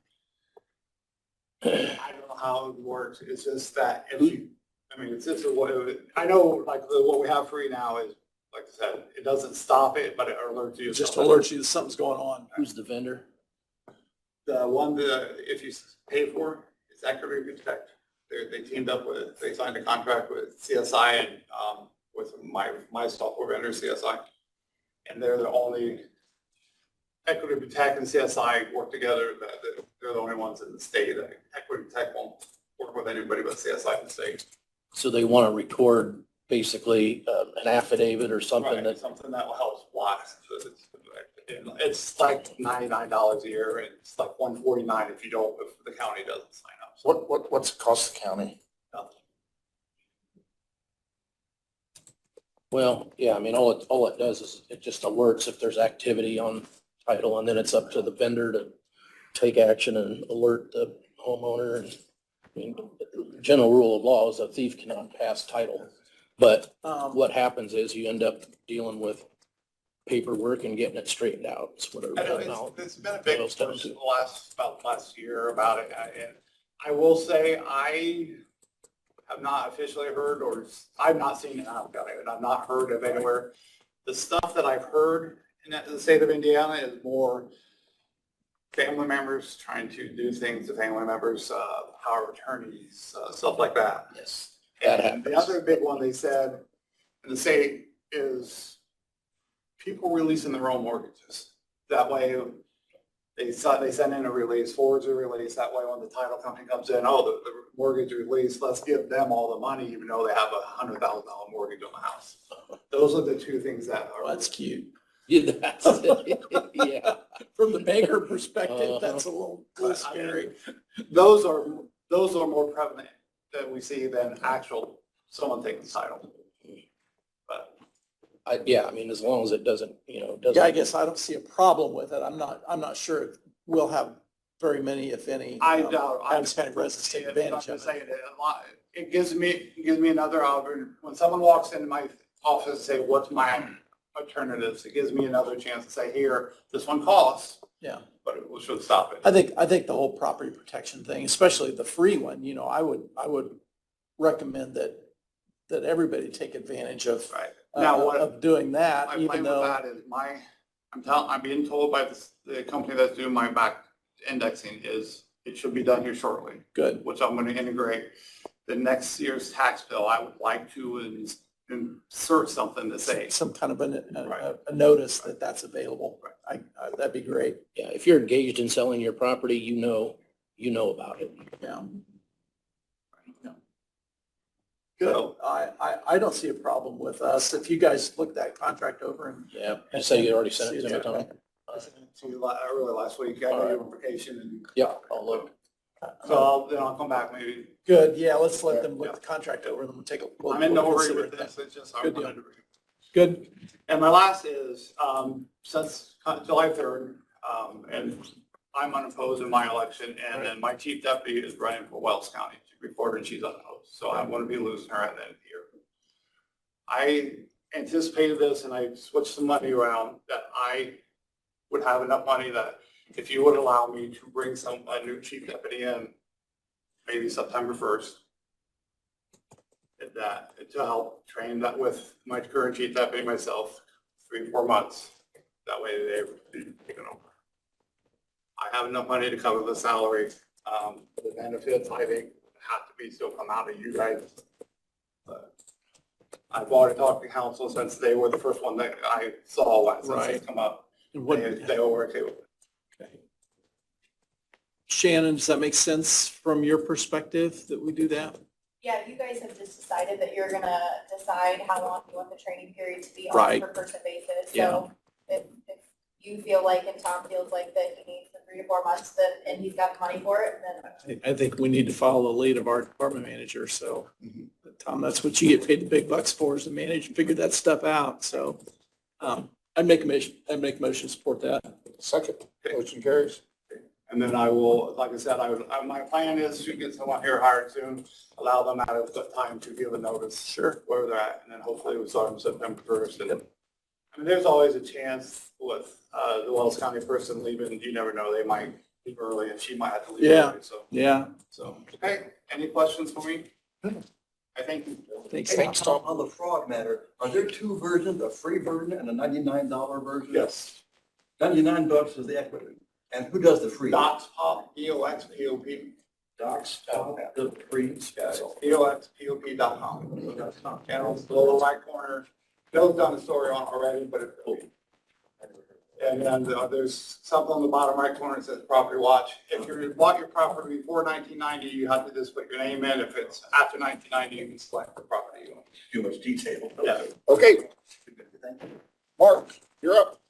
I don't know how it works. It's just that if you, I mean, it's just what, I know like what we have free now is, like I said, it doesn't stop it, but it alerts you. It just alerts you that something's going on. Who's the vendor? The one that, if you pay for, is Equity Protect. They teamed up with, they signed a contract with CSI and, with my software vendor, CSI. And they're the only, Equity Protect and CSI work together. They're the only ones in the state. Equity Protect won't work with anybody but CSI in the state. So they want to record basically an affidavit or something Right, that, something that will help block. It's like $99 a year and it's like $149 if the county doesn't sign up. So What's it cost the county? nothing. well, yeah, I mean, all it does is it just alerts if there's activity on title, and then it's up to the vendor to take action and alert the homeowner. And I mean, general rule of law is a thief cannot pass title. But what happens is you end up dealing with paperwork and getting it straightened out. It's whatever. I know it's been a big push the last year about it. And I will say, I have not officially heard, or I've not seen it. I've not heard of anywhere. The stuff that I've heard in the state of Indiana is more family members trying to do things to family members, power of attorneys, stuff like that. Yes. That And the happens. other big one they said in the state is people releasing their own mortgages. That way, they send in a release, forwards a release. That way, when the title company comes in, oh, the mortgage release, let's give them all the money, even though they have a $100,000 mortgage on the house. Those are the two things that Well, are. that's cute. Yeah, that's it. Yeah. From the banker perspective, Uh-huh. that's a little scary. Those are more prevalent that we see than actual someone taking the title. But Yeah, I mean, as long as it doesn't, doesn't. Yeah, I guess I don't see a problem with it. I'm not sure we'll have very many, if any. I doubt. Adams County residents take advantage of it. It gives me another option. When someone walks into my office and say, what's my alternatives? It gives me another chance to say, here, this one costs, Yeah. but it should stop it. I think the whole property protection thing, especially the free one, I would recommend that everybody take advantage of, Right. Now, what of doing that, my even plan with though, that is I'm being told by the company that's doing my back indexing is it should be done here shortly, good, which I'm going to integrate. The next year's tax bill, I would like to insert something to say, some kind of Right. a notice that that's available. That'd be great. Yeah, if you're engaged in selling your property, you know about it. Yeah. So- I don't see a problem with us. If you guys look that contract over and. Yeah, you say you already sent it to me, Tony? to you really last week. I know you were on vacation and Yeah, I'll look. Then I'll come back maybe. Good, yeah, let's let them look the contract over, and then we'll take a. I'm in no hurry consider with it this, then. it's just I Good wanted deal. to. Good, And my last is, since July 3rd, and I'm unopposed in my election, and then my chief deputy is running for Wells County Chief Recorder, and she's unopposed, so I'm going to be losing her at the end of the year. I anticipated this, and I switched some money around, that I would have enough money that if you would allow me to bring a new chief deputy in, maybe September 1st, to help train that with my current chief deputy, myself, 3-4 months. That way they've taken over. I have enough money to cover the salary. The benefits, I think, have to be still come out of you guys. But I've already talked to council since they were the first one that I saw since Right. it's come up. and what, They were okay with it. okay. Shannon, does that make sense from your perspective that we do that? Yeah, you guys have just decided that you're gonna decide how long you want the training period to be on Right. a per person basis. Yeah. So if you feel like and Tom feels like that he needs the 3 to 4 months then, and he's got the money for it, then I think we need to follow the lead of our department manager, so, Tom, that's what you get paid the big bucks for, is to manage and figure that stuff out, so, I'd make a motion to support that. Second, motion carries. And then I will, like I said, my plan is to get someone here hired soon, allow them adequate time to give a notice. Sure. Where they're at, and then hopefully we start on September 1st. And I mean, there's always a chance with the Wells County person leaving, you never know, they might leave early and she might have to leave Yeah. early, so. Yeah, So, okay, any questions for me? I think. thanks, Tom. On the frog matter, are there two versions, a free version and a $99 version? Yes. $99 is the equity. And who does the free? Docs Pop, EOXPOP, Docs, the free. EOXPOP.com. Channels, the lower right corner. Bill's done a story on it already, but it's. And then there's something on the bottom right corner that says property watch. If you bought your property before 1990, you have to just put your name in. If it's after 1990, you can select the property you own. Too much detail. Yeah. Okay, Thank you. Mark, you're up.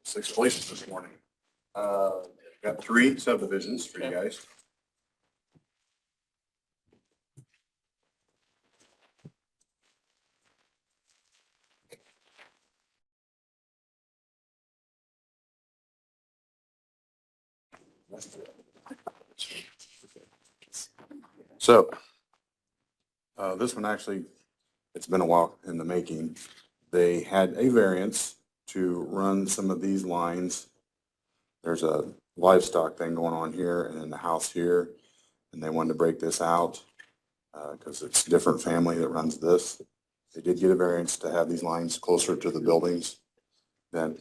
Six places this morning. Got 3 subdivisions for you guys. So, this one actually, it's been a while in the making. They had a variance to run some of these lines. There's a livestock thing going on here and then the house here, and they wanted to break this out because it's a different family that runs this. They did get a variance to have these lines closer to the buildings than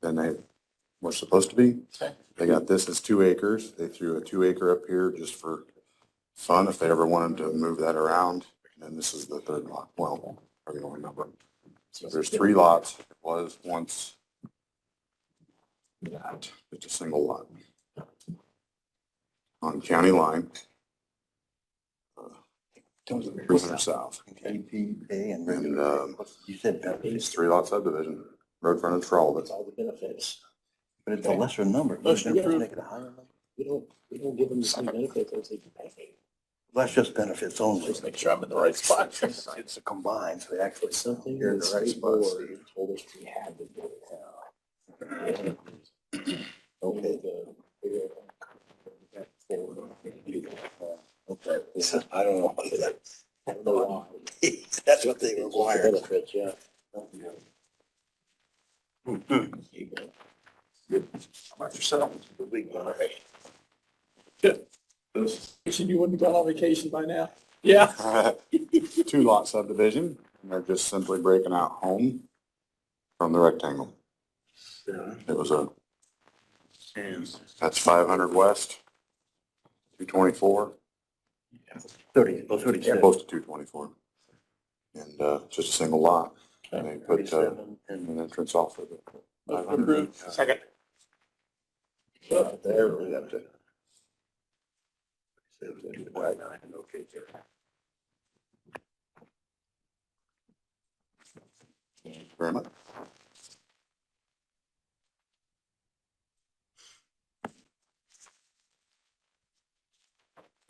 they were supposed to be. Okay. They got this as 2 acres. They threw a 2 acre up here just for fun if they ever wanted to move that around. And this is the 3rd lot. Well, probably the only number. So there's 3 lots. It was once that, it's a single lot. On county line. 300 south. APA and. And, You said It's 3 lot subdivision, road frontage for all of it. All the benefits. but it's a lesser number. Motion Doesn't it approved. make it a higher number? We don't give them the same benefits as they can pay. That's just benefits only. Just make sure I'm in the right spot. It's a combined, so they actually. Something You're in that the right state spot, board Steve. told us we had to do it now. Okay. Okay, I don't know. I don't know why. That's what they It's require. the benefits, yeah. About yourself. All right. You wouldn't have gone on vacation by now. Yeah. 2 lot subdivision, and they're just simply breaking out home from the rectangle. It was that's 500 west, 224, 37. close to 224. And, just a single lot. And they put, 37 and an entrance off of it. Motion approved. Second. there we got it. Okay, very much.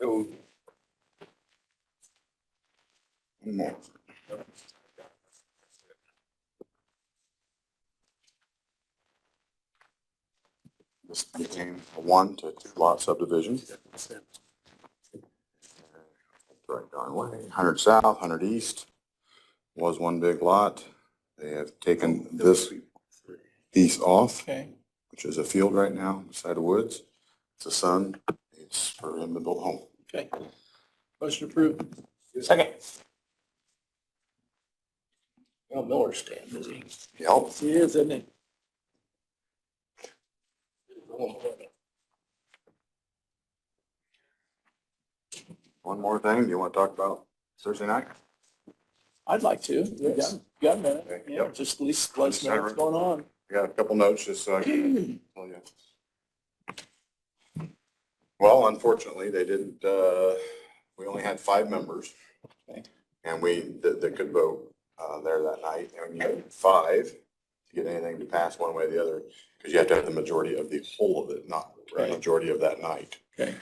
One more. This became a 1 to 2 lot subdivision. Right darn way. 100 south, 100 east was one big lot. They have taken this piece off, Okay. which is a field right now beside the woods. It's a son. It's for him to build a home. Okay. Motion approved. Second. Well, Miller's staying busy. Yep. He is, isn't he? One more thing. Do you want to talk about Thursday night? I'd like to. You got a minute? Okay. Yeah, Yep. just at least let us know what's going on. I got a couple notes just so I can tell you. Well, unfortunately, they didn't, we only had 5 members. Okay. And that could vote, there that night. And you need 5 to get anything to pass one way or the other, because you have to have the majority of the whole of it, not the Okay. majority of that night. Okay.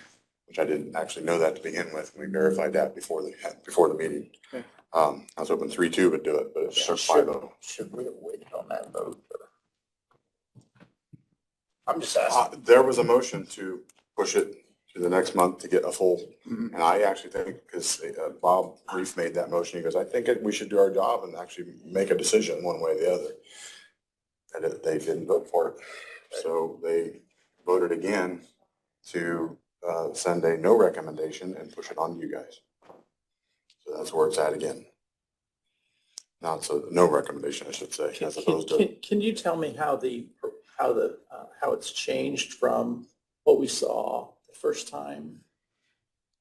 Which I didn't actually know that to begin with. We verified that before the meeting. Okay. I was hoping 3-2 would do it, but it's 5-0. Should we have waited on that vote? I'm just asking. There was a motion to push it to the next month to get a full, and I actually think, because Bob Reef made that motion, he goes, I think we should do our job and actually make a decision one way or the other. And they didn't vote for it. So they voted again to send a no recommendation and push it on to you guys. So that's where it's at again. Now it's a no recommendation, I should say, as opposed to. Can you tell me how how it's changed from what we saw the first time?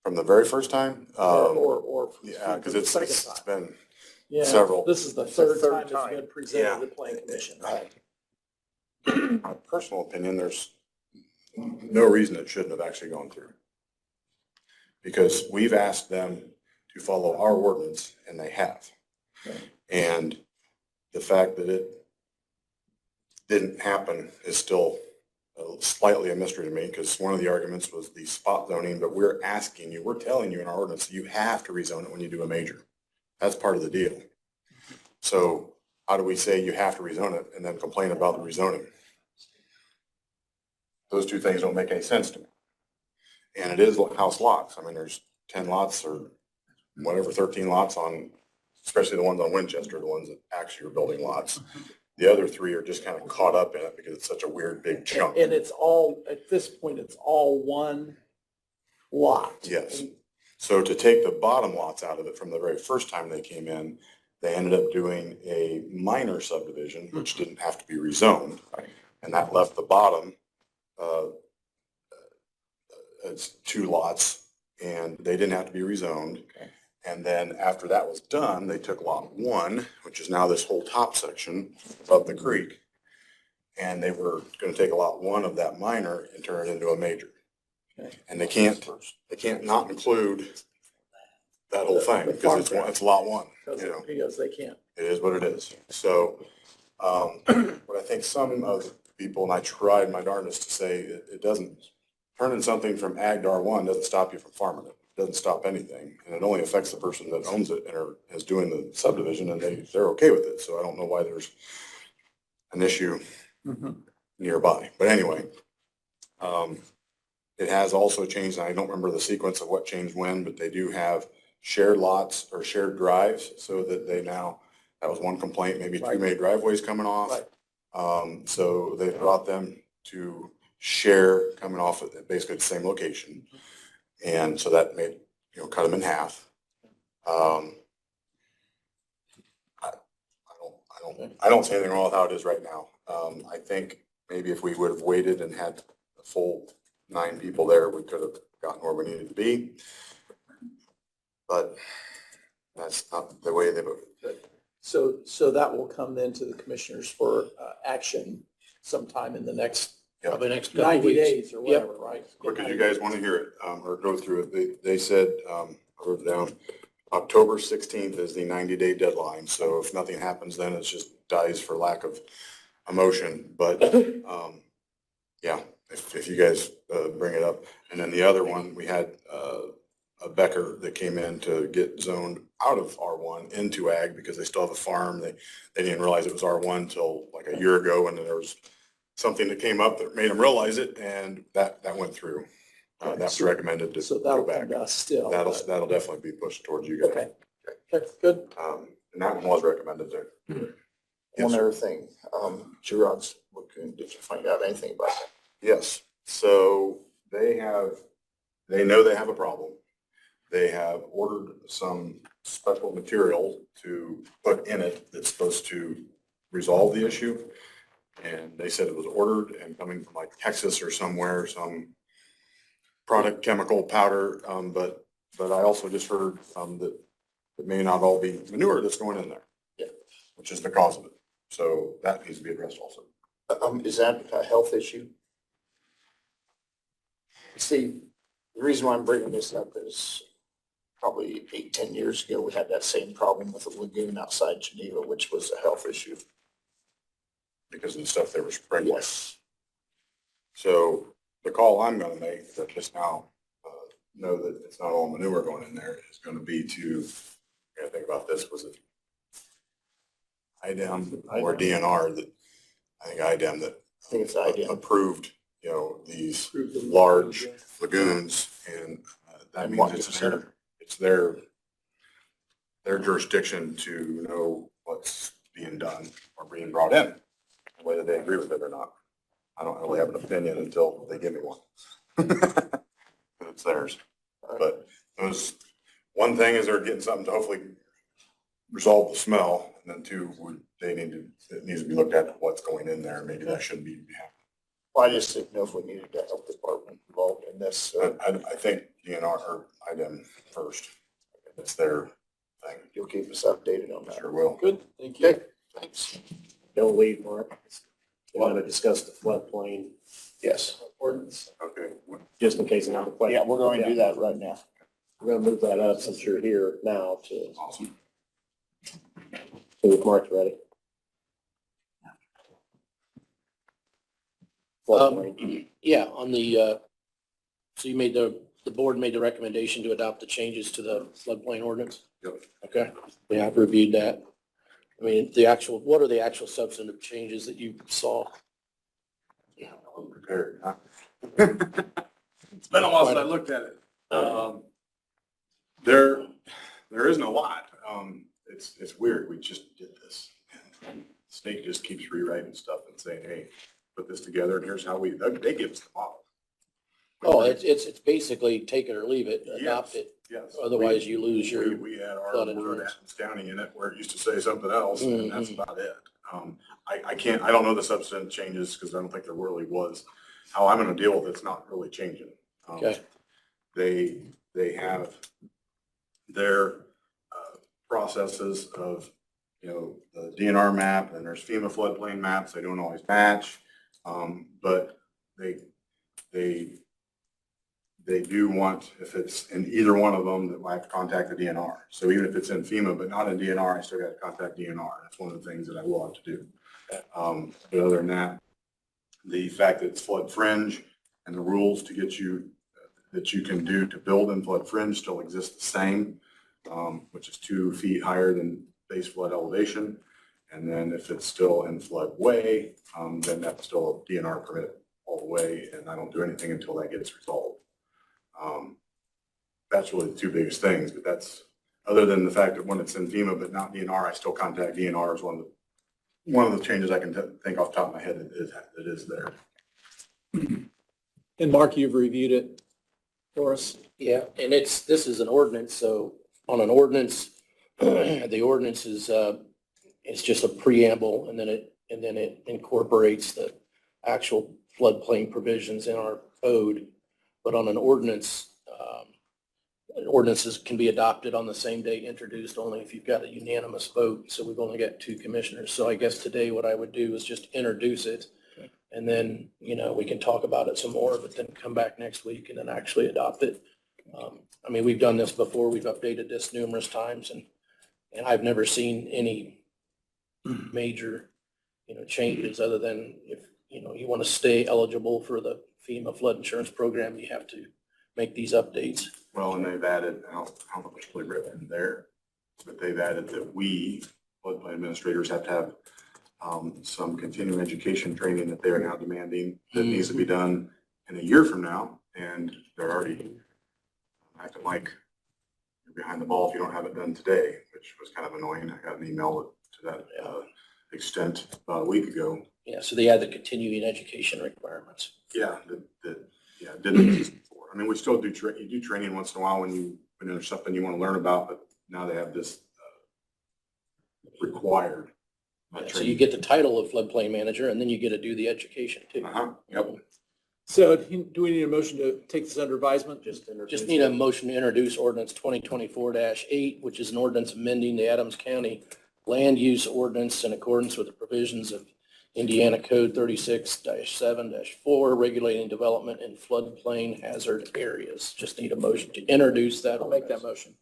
From the very first time? Or Yeah, because the it's second time? been Yeah, several. This is the It's the third third time it's time. been presented Yeah. to the planning commission. my personal opinion, there's no reason it shouldn't have actually gone through. Because we've asked them to follow our ordinance and they have. Okay. And the fact that it didn't happen is still slightly a mystery to me, because one of the arguments was the spot zoning, but we're telling you in our ordinance, you have to rezone it when you do a major. That's part of the deal. So how do we say you have to rezone it and then complain about the rezoning? Those two things don't make any sense to me. And it is house lots. I mean, there's 10 lots or whatever, 13 lots on, especially the ones on Winchester, the ones that actually are building lots. The other 3 are just kind of caught up in it because it's such a weird big chunk. And it's all, at this point, it's all one lot. Yes. So to take the bottom lots out of it from the very first time they came in, they ended up doing a minor subdivision, which didn't have to be rezoned. And that left the bottom as 2 lots, and they didn't have to be rezoned. Okay. And then after that was done, they took lot 1, which is now this whole top section of the creek, and they were going to take a lot 1 of that minor and turn it into a major. Okay. And they can't not include that whole thing, because it's lot 1, you know. Because they can't. It is what it is. So, what I think some of the people, and I tried my darndest to say, it doesn't, turning something from ag to R1 doesn't stop you from farming it. It doesn't stop anything. And it only affects the person that owns it and is doing the subdivision, and they're okay with it. So I don't know why there's an issue nearby. But anyway, it has also changed, and I don't remember the sequence of what changed when, but they do have shared lots or shared drives, so that they now, that was one complaint, maybe too many driveways coming off. Right. So they brought them to share coming off at basically the same location. And so that made, cut them in half. I don't see anything wrong with how it is right now. I think maybe if we would have waited and had a full 9 people there, we could have gotten where we needed to be. But that's not the way they voted. So that will come then to the commissioners for action sometime in the next Probably next couple 90 weeks. days or whatever, right? Quick, if you guys want to hear it, or go through it, they said, I wrote it down, October 16th is the 90-day deadline, so if nothing happens, then it just dies for lack of a motion. But, yeah, if you guys bring it up. And then the other one, we had a Becker that came in to get zoned out of R1 into ag because they still have a farm. They didn't realize it was R1 till like a year ago, and then there was something that came up that made them realize it, and that went through. That's recommended to So go that'll back. come to us still. That'll definitely be pushed towards you guys. Okay. Okay, good. And that one was recommended there. Yes, One sir. other thing, Gerard's looking, did you find out anything about that? Yes, so they know they have a problem. They have ordered some special material to put in it that's supposed to resolve the issue. And they said it was ordered and coming from like Texas or somewhere, some product, chemical powder, but I also just heard, that it may not all be manure that's going in there. Yeah. Which is the cause of it. So that needs to be addressed also. Is that a health issue? See, the reason why I'm bringing this up is probably 8-10 years ago, we had that same problem with a lagoon outside Geneva, which was a health issue. Because of the stuff they were sprinkling. Yes. So the call I'm gonna make, that just now, know that it's not all manure going in there, is gonna be to, I gotta think about this, was it IDEM or DNR that, I think IDEM that I think it's IDEM. approved, these large lagoons, and that And means what it's their jurisdiction to know what's being done or being brought in, whether they agree with it or not. I don't really have an opinion until they give me one. It's theirs. But one thing is they're getting something to hopefully resolve the smell, and then two, it needs to be looked at what's going in there. Maybe that shouldn't be happening. Well, I just didn't know if we needed the health department involved in this. I think DNR or IDEM first. It's their thing. You'll keep us updated on that. Sure will. Good, thank you. Okay, thanks. Don't leave, Mark. We want to discuss the floodplain Yes. ordinance, Okay. just in case another question. Yeah, we're going to do that right now. We're gonna move that up since you're here now to, Awesome. so if Mark's ready. Floodplain. Yeah, on the, so you made the board made the recommendation to adopt the changes to the floodplain ordinance? Yep. Okay, yeah, I've reviewed that. I mean, what are the actual substantive changes that you saw? I'm prepared, huh? It's been a while since I looked at it. There isn't a lot. It's weird. We just did this. State just keeps rewriting stuff and saying, hey, put this together and here's how they give us the model. Oh, it's basically take it or leave it, adopt it. Yes. Otherwise you lose your We had our flood word insurance. Athens County in it where it used to say something else, and that's Mhm. about it. I don't know the substantive changes because I don't think there really was. How I'm gonna deal with it's not really changing. Okay. They have their processes of, the DNR map, and there's FEMA floodplain maps. They don't always match. But they do want, if it's in either one of them, that I have to contact the DNR. So even if it's in FEMA but not in DNR, I still got to contact DNR. That's one of the things that I will have to do. But other than that, the fact that it's flood fringe and the rules to get you, that you can do to build in flood fringe still exist the same, which is 2 feet higher than base flood elevation. And then if it's still in floodway, then that's still a DNR permit all the way, and I don't do anything until that gets resolved. That's really the 2 biggest things, but that's, other than the fact that when it's in FEMA but not DNR, I still contact DNR as one of the changes I can think off the top of my head that is there. And Mark, you've reviewed it for us? Yeah, and this is an ordinance, so on an ordinance, the ordinance is, it's just a preamble, and then it incorporates the actual floodplain provisions in our code. But on an ordinance, ordinances can be adopted on the same day introduced only if you've got a unanimous vote. So we've only got 2 commissioners. So I guess today what I would do is just introduce it. And then, we can talk about it some more, but then come back next week and then actually adopt it. I mean, we've done this before. We've updated this numerous times and I've never seen any major, changes other than if, you want to stay eligible for the FEMA flood insurance program, you have to make these updates. Well, and they've added, I don't know what's really written in there, but they've added that we, floodplain administrators, have to have some continuing education training that they're now demanding that needs to be done in a year from now. And they're already acting like you're behind the ball if you don't have it done today, which was kind of annoying. I got an email to that extent about a week ago. Yeah, so they add the continuing education requirements. Yeah, it didn't exist before. I mean, we still do, you do training once in a while when there's something you want to learn about, but now they have this required. So you get the title of floodplain manager and then you get to do the education too. Yep. So do we need a motion to take this under advisement? Just need a motion to introduce ordinance 2024-8, which is an ordinance amending the Adams County Land Use Ordinance in accordance with the provisions of Indiana Code 36-7-4, regulating development in floodplain hazard areas. Just need a motion to introduce that. I'll make that motion.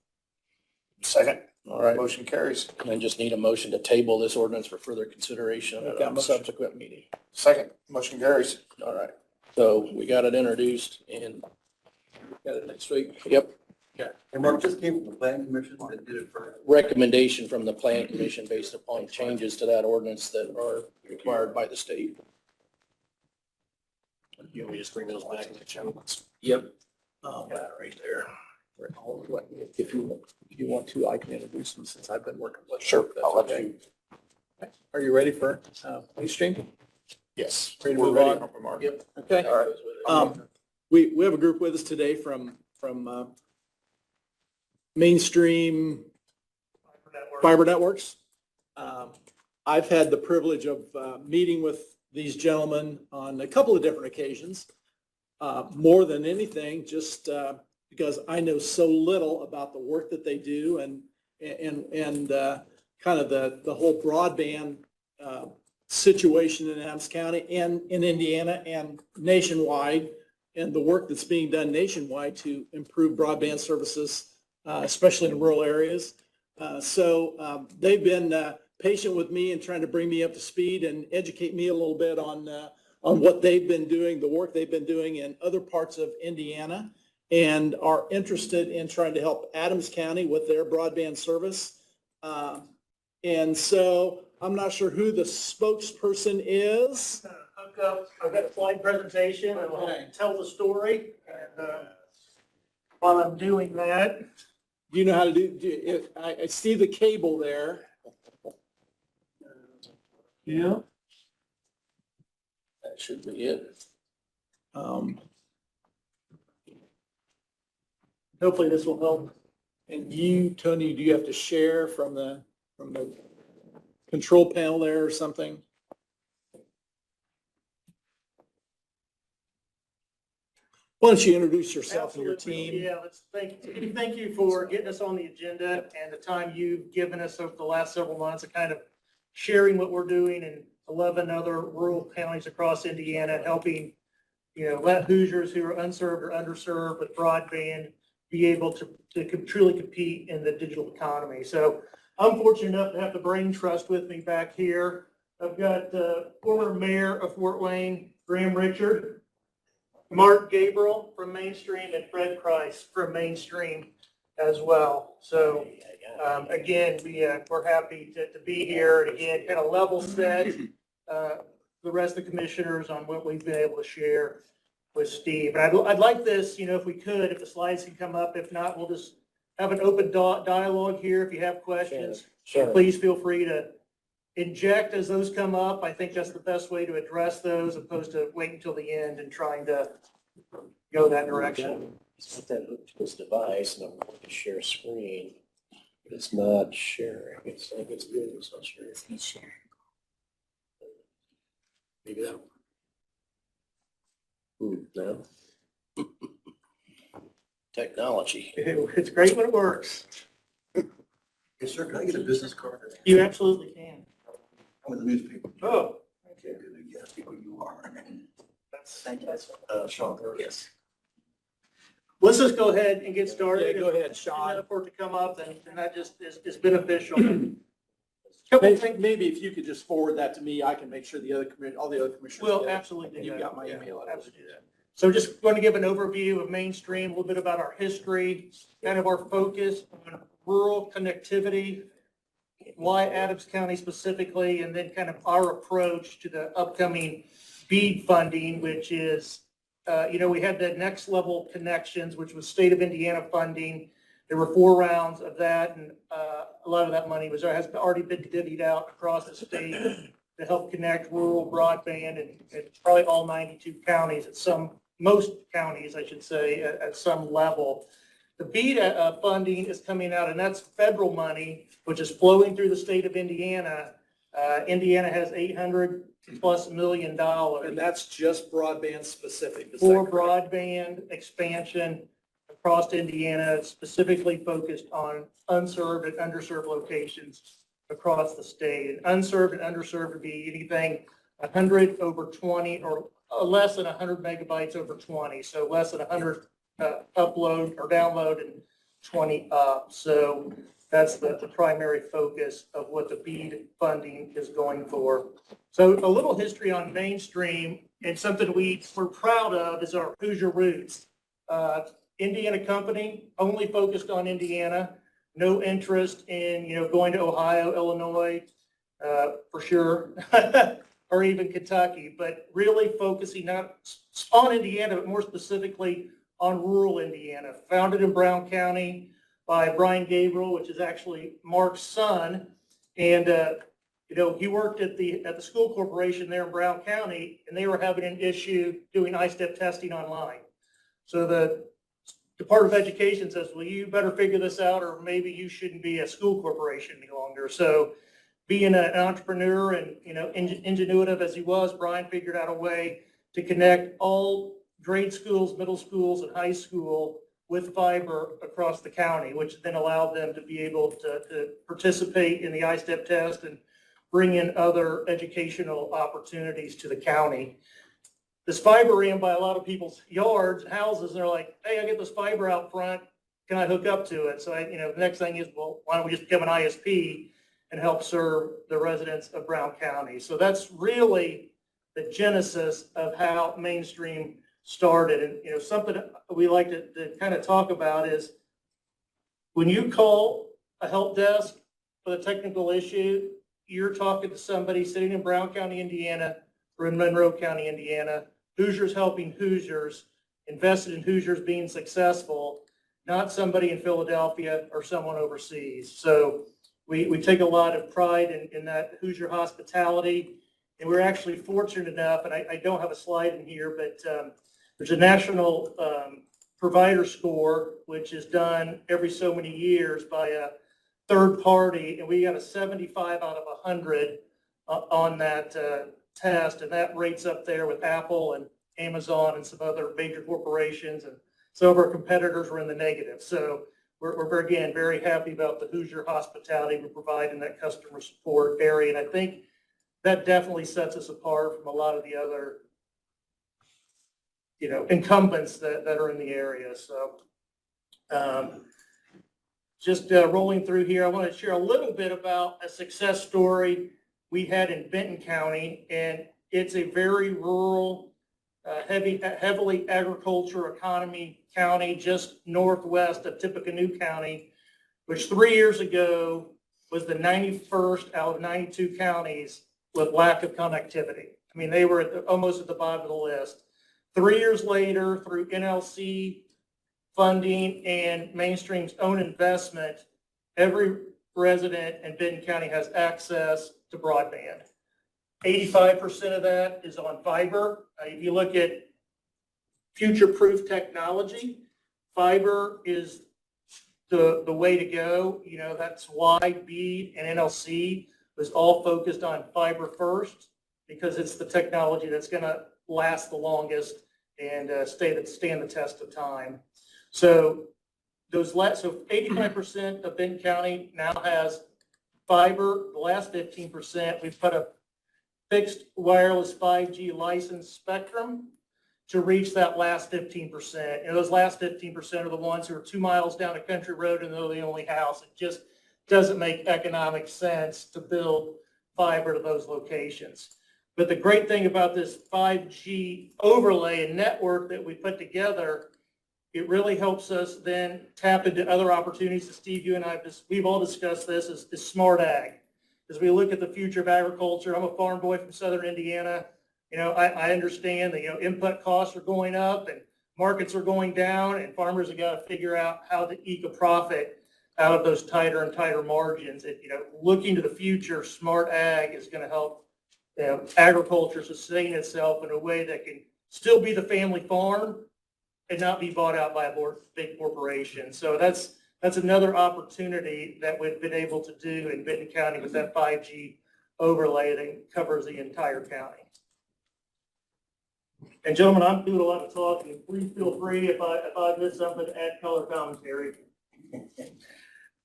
Second. All right. Motion carries. And then just need a motion to table this ordinance for further consideration Make at that a motion. subsequent meeting. Second. Motion carries. All right. So we got it introduced and Got it next week. yep, And Mark, just came from the planning commission that did it first. recommendation from the plan commission based upon changes to that ordinance that are required by the state. You want me to just bring those back to the channel? Yep. Right there. If you want to, I can introduce them since I've been working with. Sure, I'll let Okay. you. Are you ready for mainstream? Yes. Ready to We're move ready, on? Uncle Mark. Yep. Okay. All right. We have a group with us today from Mainstream Fiber Networks. I've had the privilege of meeting with these gentlemen on a couple of different occasions. More than anything, just because I know so little about the work that they do and kind of the whole broadband situation in Adams County and in Indiana and nationwide, and the work that's being done nationwide to improve broadband services, especially in rural areas. So they've been patient with me and trying to bring me up to speed and educate me a little bit on what they've been doing, the work they've been doing in other parts of Indiana, and are interested in trying to help Adams County with their broadband service. And so I'm not sure who the spokesperson is. Hook up, I've got a slide presentation and I'll tell the story. And while I'm doing that, Do you know how to I see the cable there. yeah, That should be it. hopefully this will help. And you, Tony, do you have to share from the control panel there or something? Why don't you introduce yourself and your Absolutely. team? Yeah, thank you for getting us on the agenda and the time you've given us over the last several months of kind of sharing what we're doing in 11 other rural counties across Indiana, helping, let Hoosiers who are unserved or underserved with broadband be able to truly compete in the digital economy. So I'm fortunate enough to have the Brain Trust with me back here. I've got former mayor of Fort Wayne, Graham Richard, Mark Gabriel from Mainstream, and Fred Price from Mainstream as well. So again, we're happy to be here and again, kind of level set the rest of the commissioners on what we've been able to share with Steve. And I'd like this, if we could, if the slides can come up. If not, we'll just have an open dialogue here. If you have questions, Sure. please feel free to inject as those come up. I think that's the best way to address those, opposed to waiting until the end and trying to go that direction. It's got that hooked to this device and I'm going to share screen, but it's not sharing. It's like it's good, it's not sharing. It's sharing. Maybe that. No. Technology. It's great when it works. Yes, sir, can I get a business card? You absolutely can. I'm with the newspaper. Oh, Okay, good, yes, who you are. that's Sean, yes. let's just go ahead and get started. Yeah, go ahead, If Sean. For it to come up, then that just is beneficial. Couple of things. Maybe if you could just forward that to me, I can make sure all the other commissioners. Will get it. absolutely. And do you've that. got my Yeah, email address. absolutely do that. So just going to give an overview of Mainstream, a little bit about our history, kind of our focus on rural connectivity, why Adams County specifically, and then kind of our approach to the upcoming BEAD funding, which is, we had the next level connections, which was state of Indiana funding. There were 4 rounds of that, and a lot of that money has already been divvied out across the state to help connect rural broadband and probably all 92 counties most counties, I should say, at some level. The BEAD funding is coming out, and that's federal money, which is flowing through the state of Indiana. Indiana has $800+ million. And that's just broadband specific. is that For correct? broadband expansion across Indiana, specifically focused on unserved and underserved locations across the state. And unserved and underserved would be anything 100 over 20 or less than 100 megabytes over 20. So less than 100 upload or download and 20 up. So that's the primary focus of what the BEAD funding is going for. So a little history on Mainstream, and something we're proud of is our Hoosier roots. Indiana company, only focused on Indiana, no interest in, going to Ohio, Illinois, for sure, or even Kentucky, but really focusing not on Indiana, but more specifically on rural Indiana. Founded in Brown County by Brian Gabriel, which is actually Mark's son. And, he worked at the school corporation there in Brown County, and they were having an issue doing I-STEP testing online. So the Department of Education says, well, you better figure this out, or maybe you shouldn't be a school corporation any longer. So being an entrepreneur and, ingenuitive as he was, Brian figured out a way to connect all grade schools, middle schools, and high school with fiber across the county, which then allowed them to be able to participate in the I-STEP test and bring in other educational opportunities to the county. This fiber ran by a lot of people's yards and houses, and they're like, hey, I get this fiber out front, can I hook up to it? So the next thing is, well, why don't we just become an ISP and help serve the residents of Brown County? So that's really the genesis of how Mainstream started. And, something we like to kind of talk about is when you call a help desk for a technical issue, you're talking to somebody sitting in Brown County, Indiana, or in Monroe County, Indiana. Hoosiers helping Hoosiers, invested in Hoosiers being successful, not somebody in Philadelphia or someone overseas. So we take a lot of pride in that Hoosier hospitality. And we're actually fortunate enough, and I don't have a slide in here, but there's a national provider score, which is done every so many years by a third party, and we got a 75 out of 100 on that test, and that rates up there with Apple and Amazon and some other major corporations, and some of our competitors were in the negative. So we're again very happy about the Hoosier hospitality we provide in that customer support area, and I think that definitely sets us apart from a lot of the other incumbents that are in the area. So just rolling through here, I want to share a little bit about a success story we had in Benton County, and it's a very rural, heavily agriculture economy county just northwest of Tippecanoe County, which 3 years ago was the 91st out of 92 counties with lack of connectivity. I mean, they were almost at the bottom of the list. 3 years later, through NLC funding and Mainstream's own investment, every resident in Benton County has access to broadband. 85% of that is on fiber. If you look at future-proof technology, fiber is the way to go. That's why BEAD and NLC was all focused on fiber first, because it's the technology that's going to last the longest and stand the test of time. So 85% of Benton County now has fiber. The last 15%, we've put a fixed wireless 5G licensed spectrum to reach that last 15%. And those last 15% are the ones who are 2 miles down a country road and they're the only house. It just doesn't make economic sense to build fiber to those locations. But the great thing about this 5G overlay and network that we put together, it really helps us then tap into other opportunities. Steve, you and I, we've all discussed this, is smart ag. As we look at the future of agriculture, I'm a farm boy from Southern Indiana. You know, I understand that, you know, input costs are going up and markets are going down, and farmers have got to figure out how to eke a profit out of those tighter and tighter margins. And, you know, looking to the future, smart ag is going to help agriculture sustain itself in a way that can still be the family farm and not be bought out by a big corporation. So that's another opportunity that we've been able to do in Benton County with that 5G overlay that covers the entire county. And gentlemen, I'm doing a lot of talking. Please feel free if I miss something to add color commentary.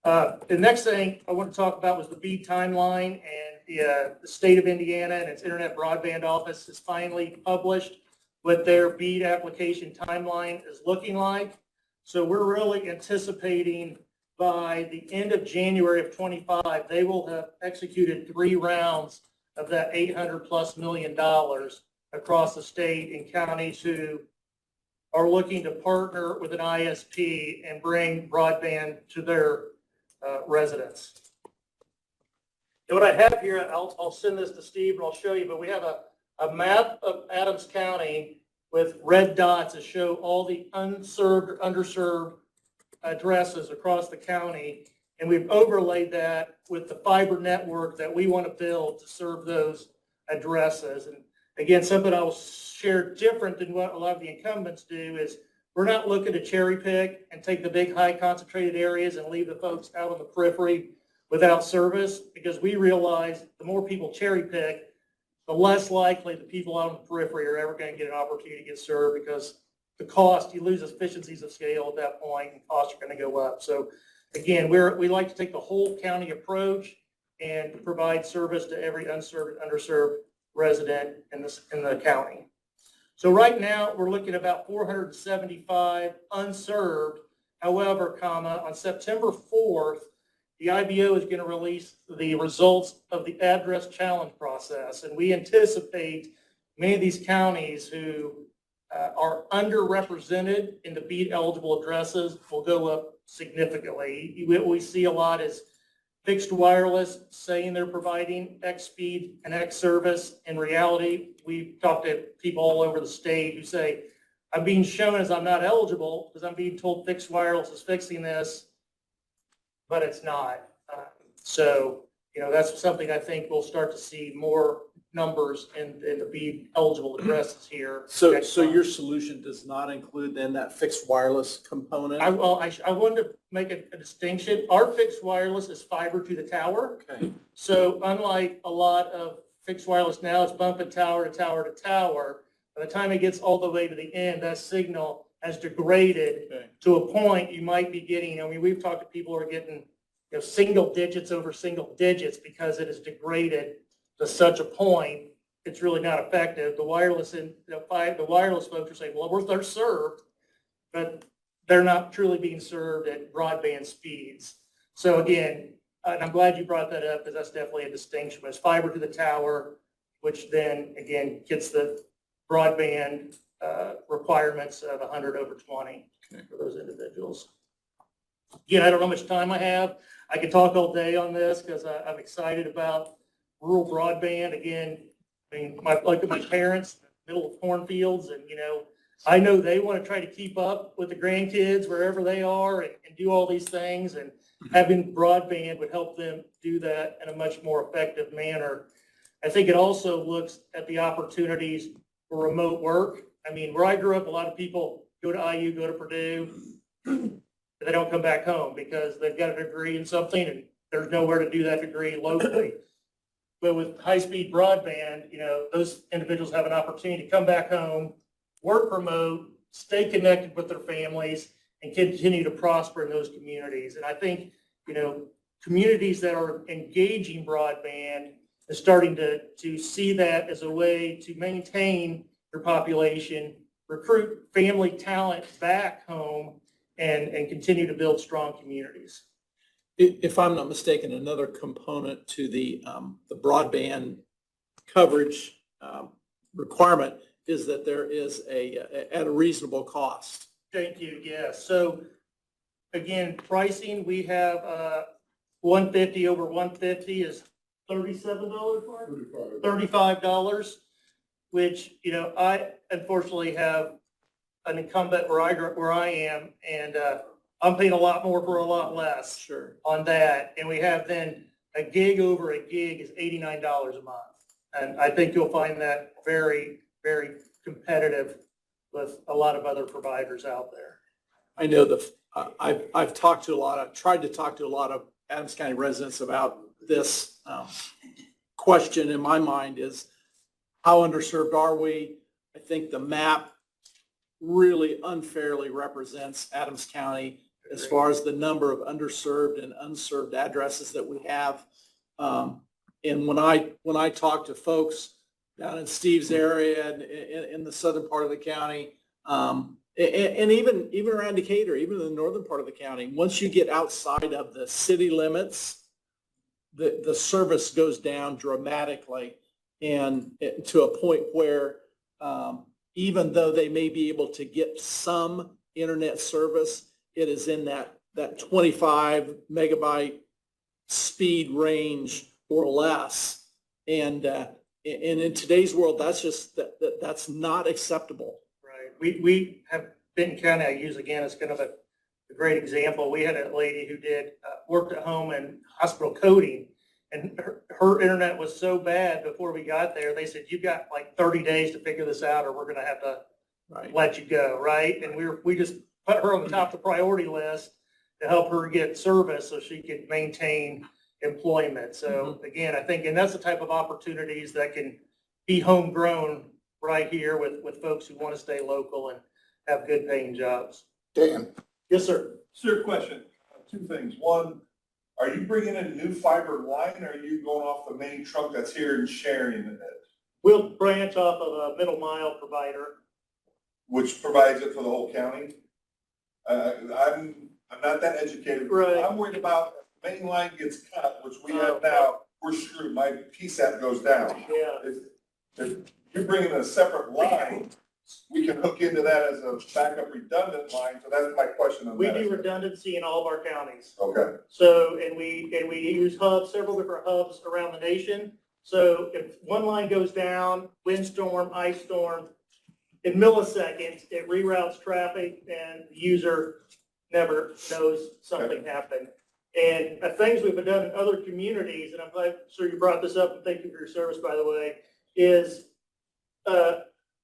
The next thing I want to talk about was the BEAD timeline, and the state of Indiana and its Internet Broadband Office has finally published what their BEAD application timeline is looking like. So we're really anticipating by the end of January of 25, they will have executed 3 rounds of that $800+ million across the state and counties who are looking to partner with an ISP and bring broadband to their residents. And what I have here, I'll send this to Steve and I'll show you, but we have a map of Adams County with red dots that show all the unserved or underserved addresses across the county. And we've overlaid that with the fiber network that we want to build to serve those addresses. And again, something I'll share different than what a lot of the incumbents do is we're not looking to cherry pick and take the big high concentrated areas and leave the folks out on the periphery without service, because we realize the more people cherry pick, the less likely the people out on the periphery are ever going to get an opportunity to get served, because the cost, you lose efficiencies of scale at that point, and costs are going to go up. So again, we like to take the whole county approach and provide service to every unserved, underserved resident in the county. So right now, we're looking at about 475 unserved. However, on September 4th, the IBO is going to release the results of the address challenge process. And we anticipate many of these counties who are underrepresented in the BEAD eligible addresses will go up significantly. What we see a lot is fixed wireless saying they're providing X speed and X service. In reality, we've talked to people all over the state who say, I'm being shown as I'm not eligible because I'm being told fixed wireless is fixing this, but it's not. So, you know, that's something I think we'll start to see more numbers in the BEAD eligible addresses here. So your solution does not include then that fixed wireless component? I wanted to make a distinction. Our fixed wireless is fiber to the tower. Okay. So unlike a lot of fixed wireless now, it's bumping tower to tower to tower. By the time it gets all the way to the end, that signal has degraded to a point you might be getting. I mean, we've talked to people who are getting, you know, single digits over single digits because it is degraded to such a point, it's really not effective. The wireless folks are saying, well, they're served, but they're not truly being served at broadband speeds. So again, and I'm glad you brought that up because that's definitely a distinction. It's fiber to the tower, which then again gets the broadband requirements of 100 over 20 for those individuals. Again, I don't know how much time I have. I could talk all day on this because I'm excited about rural broadband. Again, I mean, like my parents, middle of cornfields, and you know, I know they want to try to keep up with the grandkids wherever they are and do all these things, and having broadband would help them do that in a much more effective manner. I think it also looks at the opportunities for remote work. I mean, where I grew up, a lot of people go to IU, go to Purdue, but they don't come back home because they've got a degree in something and there's nowhere to do that degree locally. But with high-speed broadband, you know, those individuals have an opportunity to come back home, work remote, stay connected with their families, and continue to prosper in those communities. And I think, you know, communities that are engaging broadband is starting to see that as a way to maintain their population, recruit family talent back home and continue to build strong communities. If I'm not mistaken, another component to the broadband coverage requirement is that there is at a reasonable cost. Thank you, yes. So again, pricing, we have 150 over 150 is $37, Mark? $35, which, you know, I unfortunately have an incumbent where I am, and I'm paying a lot more for a lot less. Sure. On that. And we have then a gig over a gig is $89 a month. And I think you'll find that very, very competitive with a lot of other providers out there. I know I've tried to talk to a lot of Adams County residents about this question in my mind is how underserved are we? I think the map really unfairly represents Adams County as far as the number of underserved and unserved addresses that we have. And when I talk to folks down in Steve's area and in the southern part of the county, and even around Decatur, even in the northern part of the county, once you get outside of the city limits, the service goes down dramatically, and to a point where even though they may be able to get some internet service, it is in that 25 megabyte speed range or less. And in today's world, that's just that's not acceptable. Right. We have Benton County, I use again as kind of a great example. We had a lady who did worked at home in hospital coding, and her internet was so bad before we got there. They said, you've got like 30 days to figure this out, or we're going to have to let you go. Right. And we just put her on the top of the priority list to help her get service so she could maintain employment. So again, I think, and that's the type of opportunities that can be homegrown right here with folks who want to stay local and have good paying jobs. Dan. Yes, sir. Sir, question, two things. One, are you bringing in new fiber line, or are you going off the main trunk that's here and sharing it? We'll branch off of a middle mile provider. Which provides it for the whole county? I'm not that educated. Right. I'm worried about if the main line gets cut, which we have now, we're screwed. My PSAP goes down. Yeah. If you're bringing a separate line, we can hook into that as a backup redundant line. So that's my question on We that. do redundancy in all of our counties. Okay. So, and we use hubs, several different hubs around the nation. So if one line goes down, windstorm, ice storm, in milliseconds, it reroutes traffic and the user never knows something happened. And things we've done in other communities, and I'm glad, sir, you brought this up, and thank you for your service, by the way, is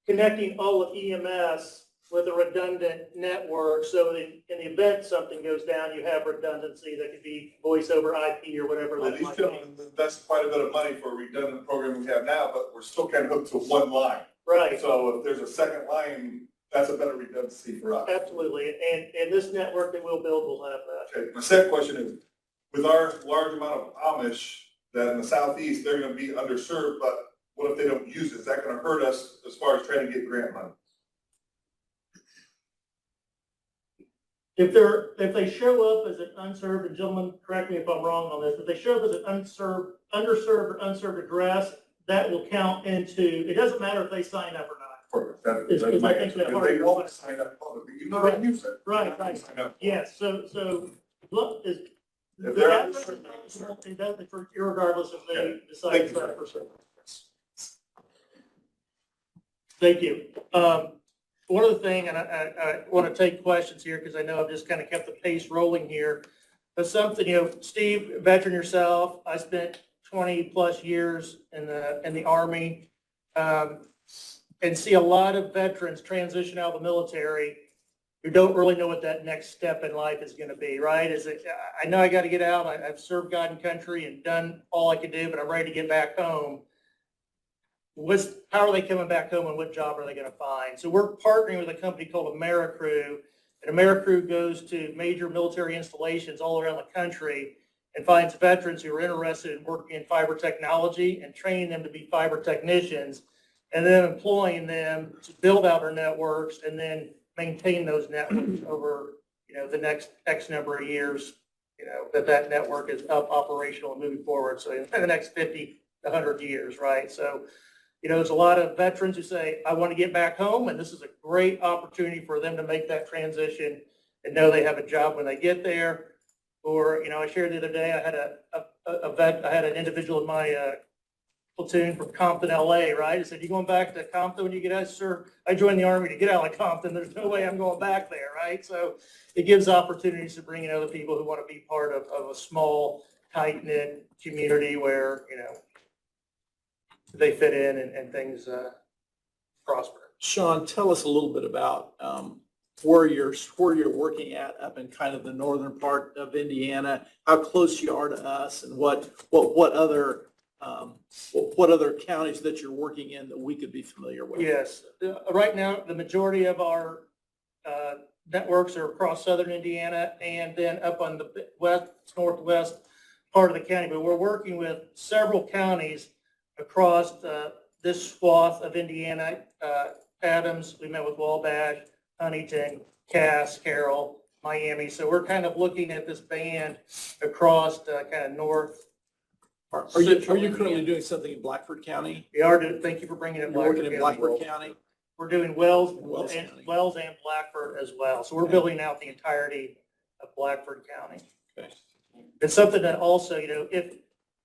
connecting all of EMS with a redundant network, so that in the event something goes down, you have redundancy that could be voice over IP or whatever Well, that these might be. gentlemen invest quite a bit of money for a redundant program we have now, but we're still kind of hooked to one line. Right. So if there's a second line, that's a better redundancy for us. Absolutely, and this network that we'll build will have that. Okay, my second question is, with our large amount of Amish that in the southeast, they're gonna be underserved, but what if they don't use it? Is that gonna hurt us as far as trying to get grant money? If they show up as an unserved, and gentlemen, correct me if I'm wrong on this, if they show up as an underserved or unserved address, that will count into, it doesn't matter if they sign up or not. That's my answer. If they won't Sign sign up, you know, they use it. Right, right. Sign up. Yes, so, look, is, If the they're address underserved. is definitely for, irregardless if they Okay. decide Thank to you, sign sir. up for service. Thank you. One other thing, and I want to take questions here because I know I've just kind of kept the pace rolling here. But something, Steve, veteran yourself, I spent 20 plus years in the Army, and see a lot of veterans transition out of the military who don't really know what that next step in life is going to be, right? I know I got to get out. I've served God and country and done all I could do, but I'm ready to get back home. How are they coming back home, and what job are they going to find? So we're partnering with a company called AmeriCrew, and AmeriCrew goes to major military installations all around the country and finds veterans who are interested in working in fiber technology and training them to be fiber technicians. and then employing them to build out our networks and then maintain those networks over, the next X number of years, that network is up operational and moving forward. So in the next 50 to 100 years, right? So, there's a lot of veterans who say, I want to get back home, and this is a great opportunity for them to make that transition and know they have a job when they get there. Or, I shared the other day, I had an individual in my platoon from Compton, LA, right? I said, you going back to Compton when you get out? Sir, I joined the Army to get out of Compton. There's no way I'm going back there, right? So it gives opportunities to bring in other people who want to be part of a small, tight-knit community where, they fit in and things prosper. Sean, tell us a little bit about where you're working at up in kind of the northern part of Indiana, how close you are to us, and what other counties that you're working in that we could be familiar with. Yes, right now, the majority of our networks are across southern Indiana and then up on the northwest part of the county, but we're working with several counties across this swath of Indiana. Adams, we met with Wabash, Huntington, Cass, Carroll, Miami. So we're kind of looking at this band across kind of north. Are you currently doing something in Blackford County? We are doing, thank you for bringing up You're working Blackford in County. Blackford County? We're doing Wells County. and Blackford as well. So we're building out the entirety of Blackford County. Okay. It's something that also,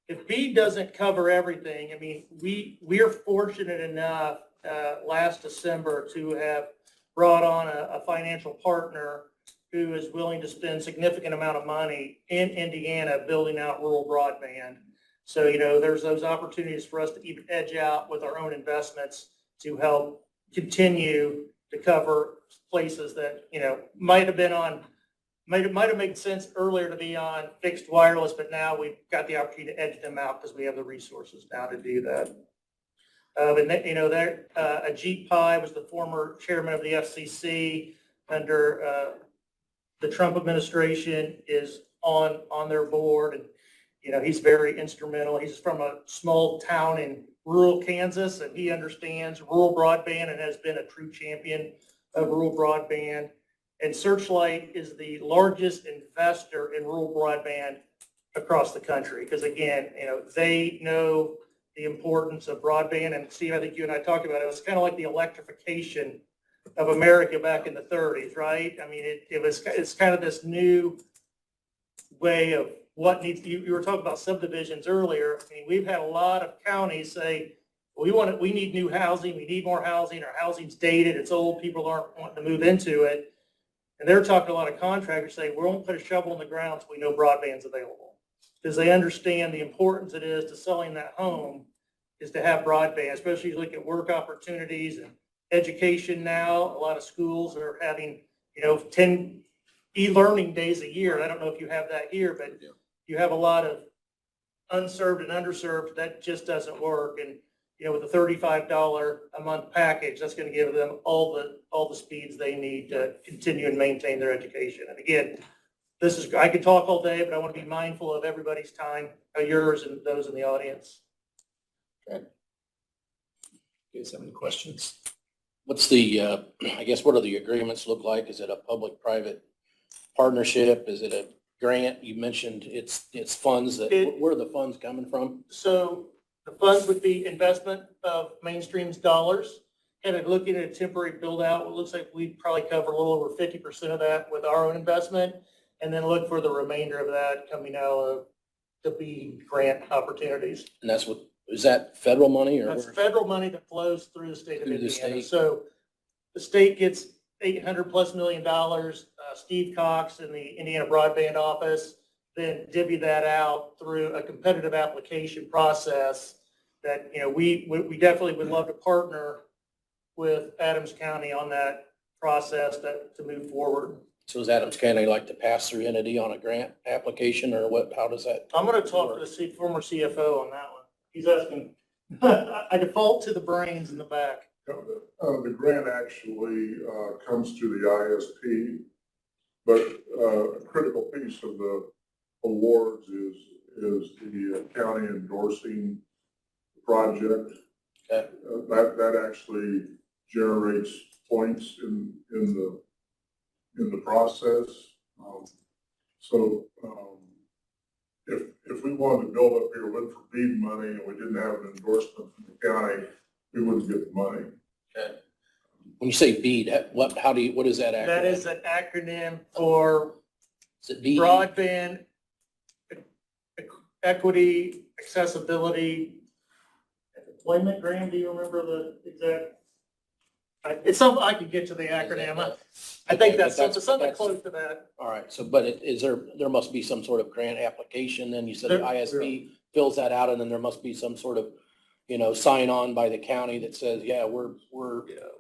if BEAD doesn't cover everything, I mean, we are fortunate enough last December to have brought on a financial partner who is willing to spend significant amount of money in Indiana building out rural broadband. So, there's those opportunities for us to even edge out with our own investments to help continue to cover places that, might have made sense earlier to be on fixed wireless, but now we've got the opportunity to edge them out because we have the resources now to do that. Ajit Pai was the former chairman of the FCC under the Trump administration, is on their board, and he's very instrumental. He's from a small town in rural Kansas, and he understands rural broadband and has been a true champion of rural broadband. And Searchlight is the largest investor in rural broadband across the country because, again, they know the importance of broadband. And Steve, I think you and I talked about it. It was kind of like the electrification of America back in the 30s, right? I mean, it's kind of this new way of what needs. You were talking about subdivisions earlier. I mean, we've had a lot of counties say, we need new housing. We need more housing. Our housing's dated. It's old. People aren't wanting to move into it. And they're talking to a lot of contractors saying, we won't put a shovel in the ground until we know broadband's available. Because they understand the importance it is to selling that home is to have broadband, especially if you look at work opportunities and education now. A lot of schools are having, 10 e-learning days a year. I don't know if you have that here, but you have a lot of unserved and underserved. That just doesn't work. And, with a $35 a month package, that's going to give them all the speeds they need to continue and maintain their education. And again, I could talk all day, but I want to be mindful of everybody's time, yours and those in the audience. Okay. You guys have any questions? What's the, what do the agreements look like? Is it a public-private partnership? Is it a grant? You mentioned it's funds where are the funds coming from? So the funds would be investment of Mainstream's dollars. And looking at a temporary build out, it looks like we'd probably cover a little over 50% of that with our own investment, and then look for the remainder of that coming out of the BEAD grant opportunities. And is that federal money or? That's federal money that flows through the state of Through the Indiana. state. So the state gets $800+ million. Steve Cox in the Indiana Broadband Office then divvy that out through a competitive application process that, we definitely would love to partner with Adams County on that process to move forward. So is Adams County like the pass-through entity on a grant application or what? How does that? I'm going to talk to the former CFO on that one. He's asking, I default to the brains in the back. The grant actually comes to the ISP, but a critical piece of the awards is the county endorsing the project. Okay. That actually generates points in the process. If we wanted to build up here, went for BEAD money and we didn't have an endorsement from the county, we wouldn't get the money. Okay. When you say BEAD, what is that acronym? That is an acronym for Is it BEAD? broadband equity, accessibility, employment. Graham, do you remember the exact? It's something, I could get to the acronym. I think that's something close to that. All right, so, but there must be some sort of grant application, then you said the ISP fills that out, and then there must be some sort of, sign on by the county that says, yeah, we're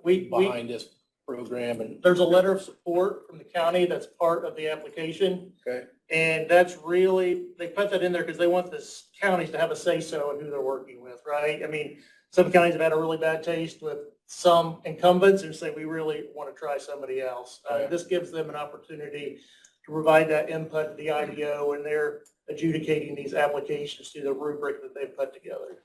behind this program, and. There's a letter of support from the county that's part of the application. Okay. And that's really, they put that in there because they want the counties to have a say-so in who they're working with, right? I mean, some counties have had a really bad taste with some incumbents who say, we really want to try somebody else. This gives them an opportunity to provide that input to the IDO, and they're adjudicating these applications through the rubric that they've put together.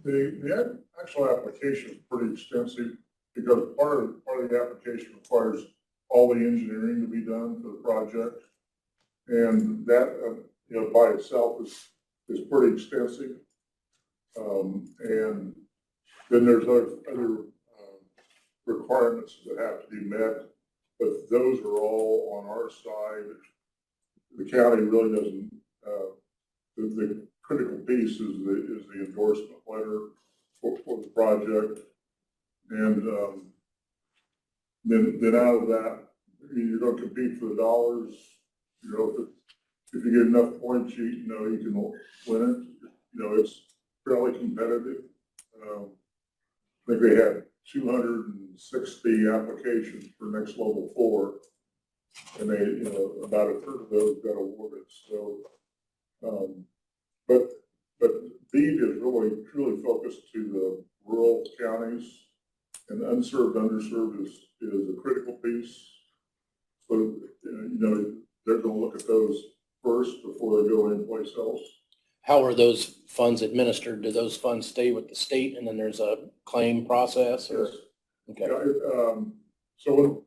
The actual application is pretty extensive because part of the application requires all the engineering to be done for the project. And that, by itself is pretty extensive. And then there's other requirements that have to be met, but those are all on our side. The county really doesn't, the critical piece is the endorsement letter for the project. And then out of that, you're going to compete for the dollars. If you get enough points, you can win it. It's fairly competitive. I think they had 260 applications for next level 4, and they, about a third of those got awarded. So, but BEAD is really truly focused to the rural counties, and unserved, underserved is a critical piece. So, they're going to look at those first before they go anyplace else. How are those funds administered? Do those funds stay with the state and then there's a claim process or? Yes. Okay. So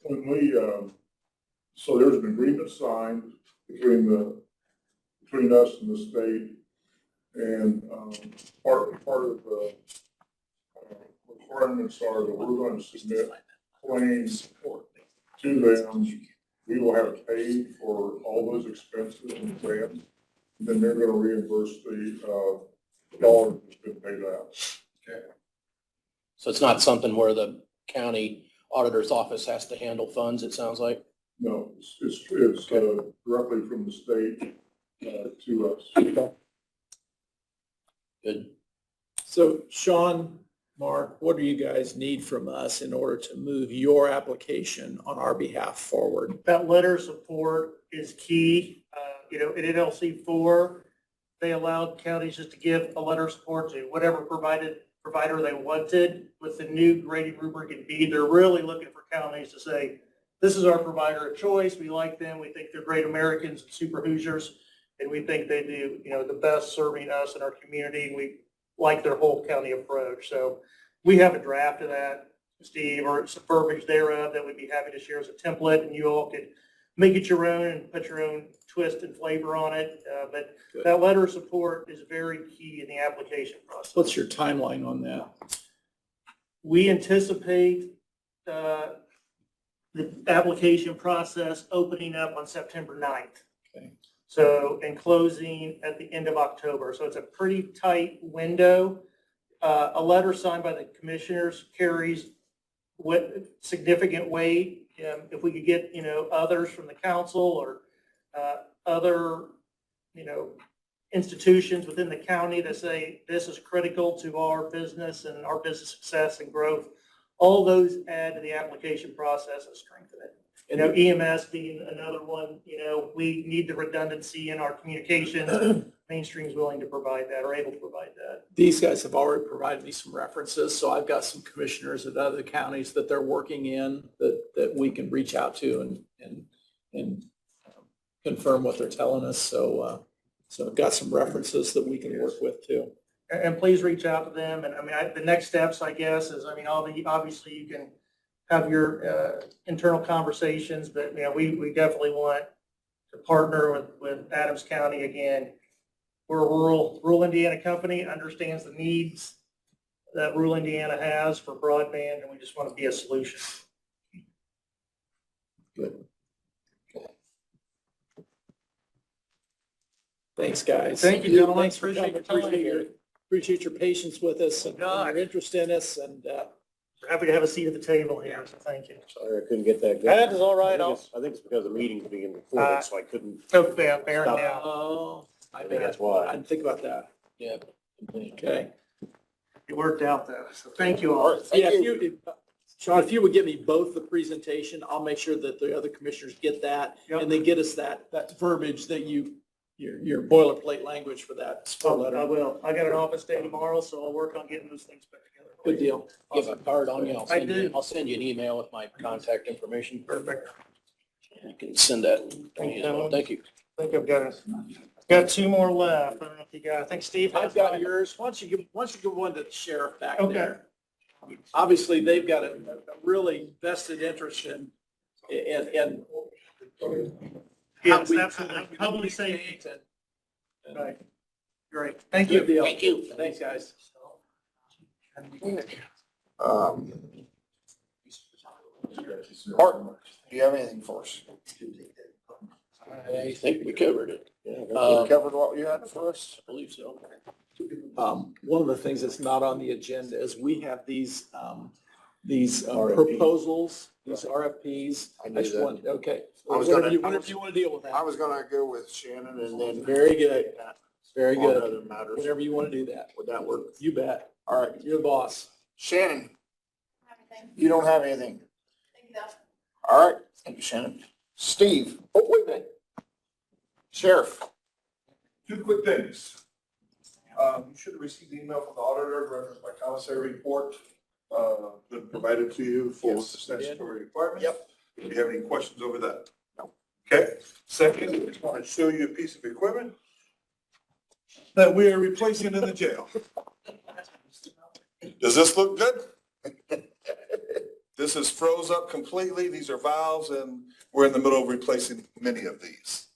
when we, so there's an agreement signed between us and the state, and part of the requirements are that we're going to submit claims to them. We will have paid for all those expenses and grants. Then they're going to reimburse the dollar that's been paid out. Okay. So it's not something where the county auditor's office has to handle funds, it sounds like? No, it's directly from the state to us. Good. So Sean, Mark, what do you guys need from us in order to move your application on our behalf forward? That letter of support is key. In NLC4, they allowed counties just to give a letter of support to whatever provider they wanted. With the new grading rubric and BEAD, they're really looking for counties to say, this is our provider of choice. We like them. We think they're great Americans and super Hoosiers, and we think they do, the best serving us and our community. We like their whole county approach. So we have a draft of that, Steve, or some verbiage thereof that we'd be happy to share as a template, and you all could make it your own and put your own twist and flavor on it. But Good. that letter of support is very key in the application process. What's your timeline on that? We anticipate the application process opening up on September 9th. Okay. So, and closing at the end of October. So it's a pretty tight window. A letter signed by the commissioners carries significant weight. If we could get, others from the council or other, institutions within the county that say this is critical to our business and our business success and growth, all those add to the application process and strengthen it. EMS being another one, we need the redundancy in our communications. Mainstream's willing to provide that or able to provide that. These guys have already provided me some references, so I've got some commissioners at other counties that they're working in that we can reach out to and confirm what they're telling us. So I've got some references that we can work with too. And please reach out to them. And I mean, the next steps, I guess, is, I mean, obviously you can have your internal conversations, but, you know, we definitely want to partner with Adams County again. We're a rural Indiana company, understands the needs that rural Indiana has for broadband, and we just want to be a solution. Thanks, guys. Thank you, gentlemen. Thanks for coming. Appreciate your patience with us and your interest in us, and Happy to have a seat at the table here, so thank you. Sorry, I couldn't get that good. That is all right. I think it's because the meeting's being recorded, so I couldn't. Okay, fair Stop. enough. oh, I think that's why. I didn't think about that. Yeah. Okay. It worked out though, so thank you all. Yeah, Sean, if you would give me both the presentation, I'll make sure that the other commissioners get that, Yep. and then get us that verbiage that your boilerplate language for that spell I letter. will. I got an office day tomorrow, so I'll work on getting those things back together. Good deal. Give a card on you. I do. I'll send you an email with my contact information. Perfect. You can send that. Thank you, as well. gentlemen. Thank you. I think I've got two more left. I don't know if you got, I think Steve has. I've got mine. yours. Why don't you give one to the sheriff back Okay. there? Obviously, they've got a really vested interest in. Yes, we- absolutely. Public safety. and- Right. Great. Thank you. Good deal. Thank you. Thanks, guys. Martin, do you have anything for us? I think we covered it. You Um, covered what you had for us? I believe so. One of the things that's not on the agenda is we have these RFPs. proposals, these RFPs. I knew just that. want- Okay. I was Whatever gonna- whatever you want to deal with I that. was gonna go with Shannon and then. Very good. Very On good. other matters. Whenever you want to do that. Would that work? You bet. All right, You're the boss. Shannon, Everything. you don't have anything. Thank you, though. All right, thank you, Shannon. Steve, oh, wait a minute. Sheriff, Two quick things. You should have received the email from the auditor, reference my commissary report, been provided to you for the Yes. statutory requirements. Yep. Do you have any questions over that? No. Okay, second, I just want to show you a piece of equipment that we are replacing in the jail. Does this look good? This is froze up completely. These are valves and we're in the middle of replacing many of these.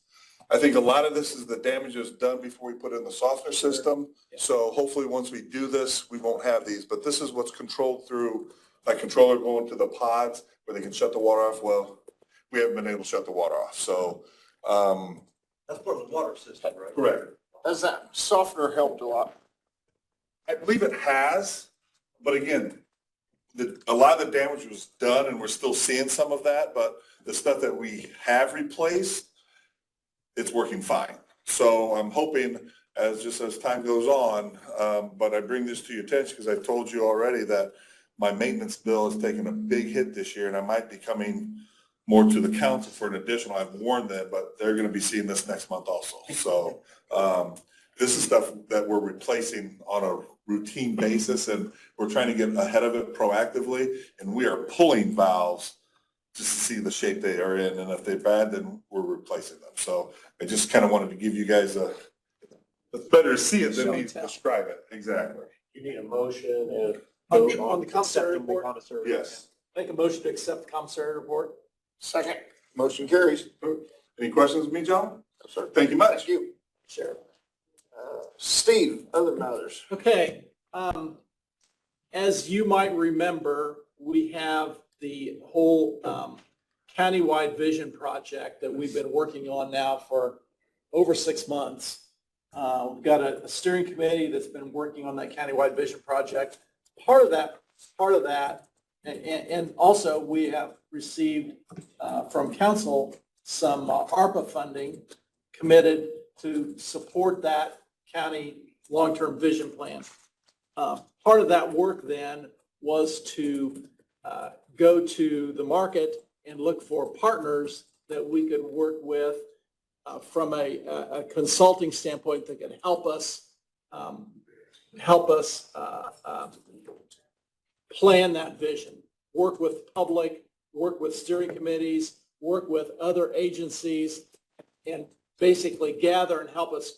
I think a lot of this is the damage is done before we put in the softener system. So hopefully, once we do this, we won't have these. But this is what's controlled through a controller going to the pods where they can shut the water off. Well, we haven't been able to shut the water off. So, That's part of the water system, right? correct. has that softener helped a lot? I believe it has, but again, a lot of the damage was done and we're still seeing some of that, but the stuff that we have replaced, it's working fine. So I'm hoping as time goes on, but I bring this to your attention because I told you already that my maintenance bill has taken a big hit this year and I might be coming more to the council for an additional. I've warned them, but they're going to be seeing this next month also. So this is stuff that we're replacing on a routine basis and we're trying to get ahead of it proactively. And we are pulling valves just to see the shape they are in. And if they're bad, then we're replacing them. So I just kind of wanted to give you guys it's better to see it than me describe it. Exactly. You need a motion and. On the commissary accepting the report? commissary. Yes. Make a motion to accept the commissary report. Second, motion carries. Any questions of me, John? Yes, sir. Thank you much. Thank you. Sheriff. Steve, other matters. Okay, as you might remember, we have the whole countywide vision project that we've been working on now for over 6 months. We've got a steering committee that's been working on that countywide vision project. Part of that, and also we have received from council some ARPA funding committed to support that county long-term vision plan. Part of that work then was to go to the market and look for partners that we could work with from a consulting standpoint that could help us plan that vision, work with public, work with steering committees, work with other agencies, and basically gather and help us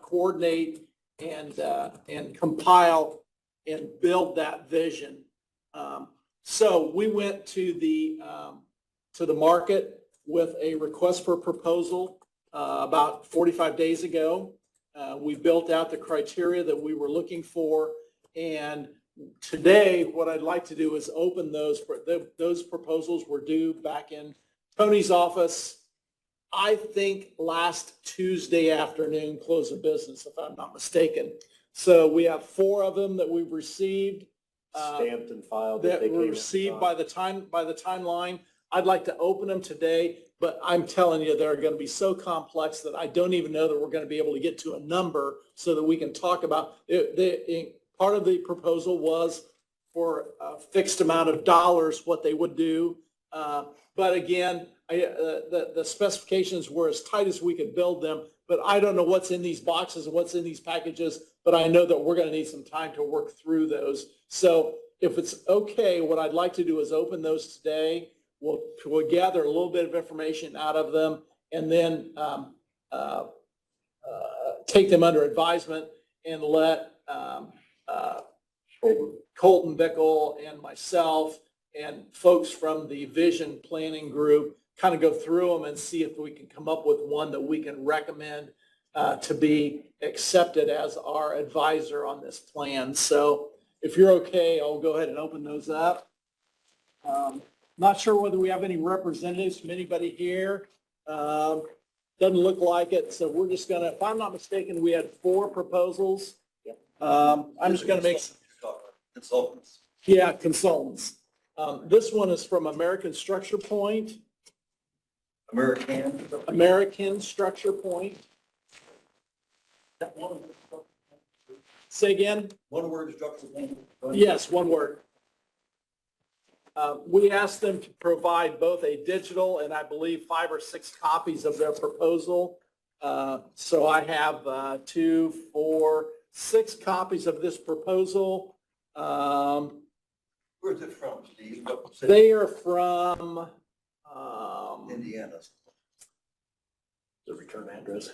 coordinate and compile and build that vision. So we went to the market with a request for proposal about 45 days ago. We built out the criteria that we were looking for, and today what I'd like to do is open those. Those proposals were due back in Tony's office, I think last Tuesday afternoon, close of business, if I'm not mistaken. So we have 4 of them that we've received. Stamped and filed. That they were came in received stock. by the timeline. I'd like to open them today, but I'm telling you, they're going to be so complex that I don't even know that we're going to be able to get to a number so that we can talk about it. Part of the proposal was for a fixed amount of dollars, what they would do. But again, the specifications were as tight as we could build them, but I don't know what's in these boxes and what's in these packages, but I know that we're going to need some time to work through those. So if it's okay, what I'd like to do is open those today. We'll gather a little bit of information out of them and then take them under advisement and let Colton Bickle and myself and folks from the vision planning group kind of go through them and see if we can come up with one that we can recommend to be accepted as our advisor on this plan. So if you're okay, I'll go ahead and open those up. Not sure whether we have any representatives from anybody here. Doesn't look like it. So we're just gonna, if I'm not mistaken, we had 4 proposals. I'm just gonna make. Consultants. Yeah, consultants. This one is from American Structure Point. American Structure Point. Say again? One word structure. Yes, one word. We asked them to provide both a digital and I believe 5 or 6 copies of their proposal. So I have 2, 4, 6 copies of this proposal. Where's it from, Steve? They are from Indiana. the return address.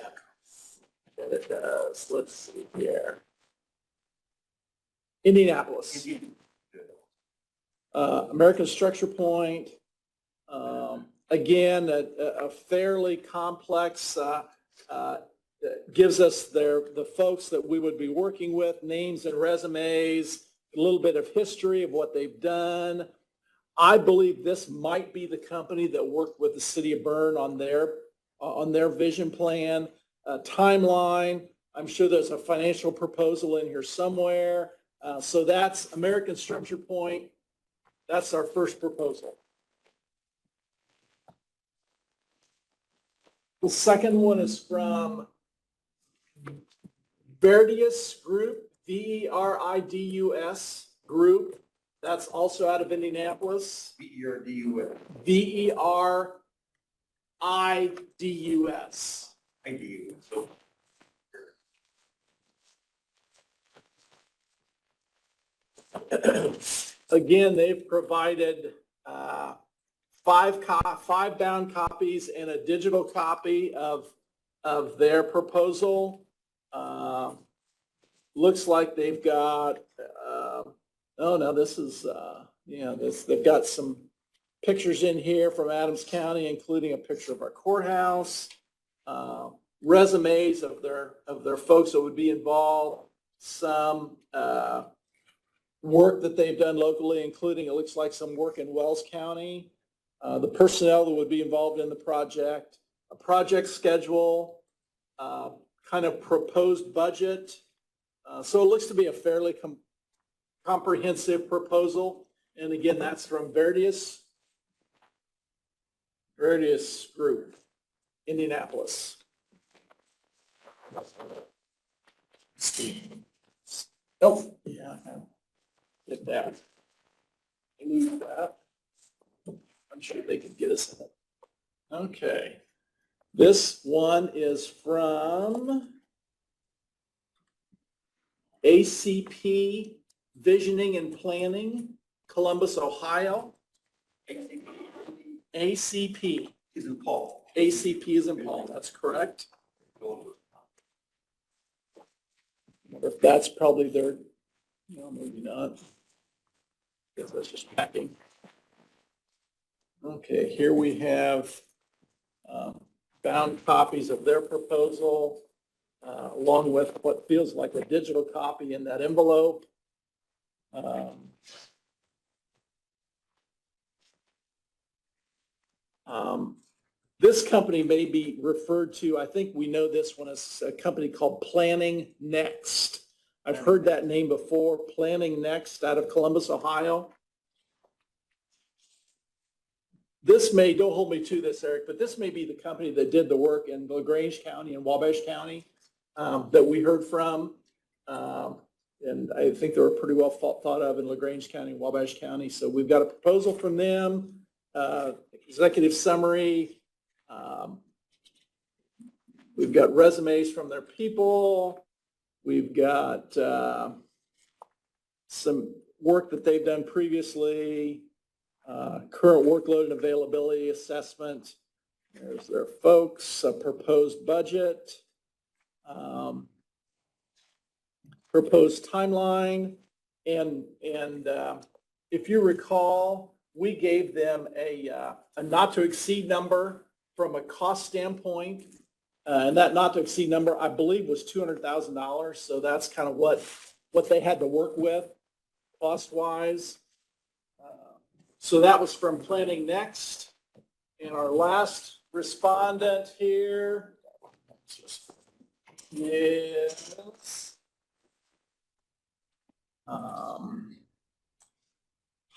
It does. Let's see here. Indianapolis. American Structure Point. Again, a fairly complex, gives us the folks that we would be working with, names and resumes, a little bit of history of what they've done. I believe this might be the company that worked with the city of Bern on their vision plan, timeline. I'm sure there's a financial proposal in here somewhere. So that's American Structure Point. That's our first proposal. The second one is from Verdius Group, Veridus Group. That's also out of Indianapolis. VERDUS. VERIDUS. So Again, they've provided 5 bound copies and a digital copy of their proposal. Looks like they've got, this is, they've got some pictures in here from Adams County, including a picture of our courthouse, resumes of their folks that would be involved, some work that they've done locally, including, it looks like some work in Wells County, the personnel that would be involved in the project, a project schedule, kind of proposed budget. So it looks to be a fairly comprehensive proposal. And again, that's from Verdius Group, Indianapolis. Oh, yeah. Get that. Lose that. I'm sure they can get us in it. Okay. This one is from ACP Visioning and Planning, Columbus, Ohio. ACP. is in Paul. ACP is in Paul, that's correct. wonder if that's probably their, no, maybe not. Guess that's just packing. Okay, here we have bound copies of their proposal, along with what feels like a digital copy in that envelope. This company may be referred to, I think we know this one as a company called Planning Next. I've heard that name before, Planning Next out of Columbus, Ohio. This may, don't hold me to this, Eric, but this may be the company that did the work in LaGrange County and Wabash County that we heard from. And I think they were pretty well thought of in LaGrange County and Wabash County. So we've got a proposal from them, executive summary. We've got resumes from their people. We've got some work that they've done previously, current workload and availability assessment. There's their folks, a proposed budget, proposed timeline. And if you recall, we gave them a not to exceed number from a cost standpoint. And that not to exceed number, I believe, was $200,000. So that's kind of what they had to work with cost wise. So that was from Planning Next. And our last respondent here is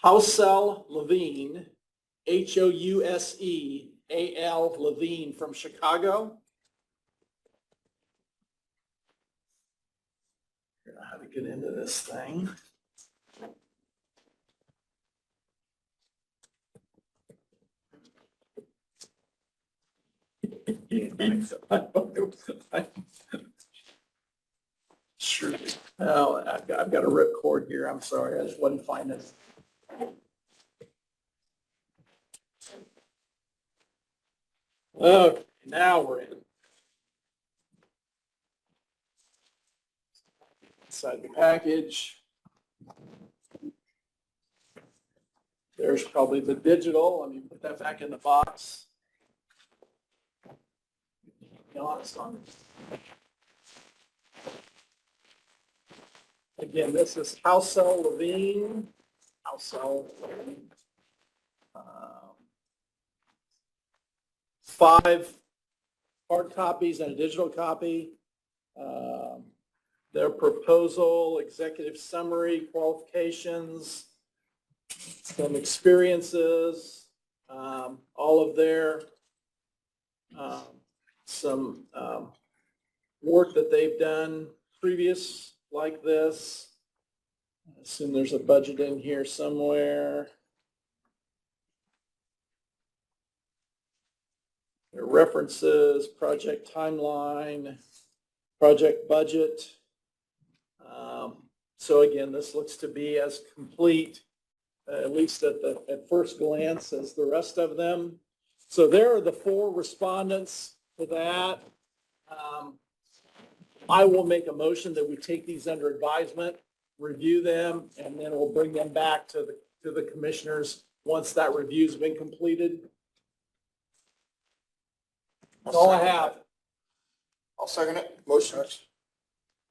Housel Levine, Houseal Levine from Chicago. I don't know how to get into this thing. Sure. Oh, I've got a rip cord here. I'm sorry. I just wasn't finding it. Okay, now we're in. Inside the package. There's probably the digital. Let me put that back in the box. Be honest on it. Again, this is Housel Levine. Housel Levine. 5 hard copies and a digital copy. Their proposal, executive summary, qualifications, some experiences, all of their some work that they've done previous like this. I assume there's a budget in here somewhere. Their references, project timeline, project budget. So again, this looks to be as complete, at least at first glance, as the rest of them. So there are the 4 respondents to that. I will make a motion that we take these under advisement, review them, and then we'll bring them back to the commissioners once that review's been completed. That's all I have. I'll second it. Motion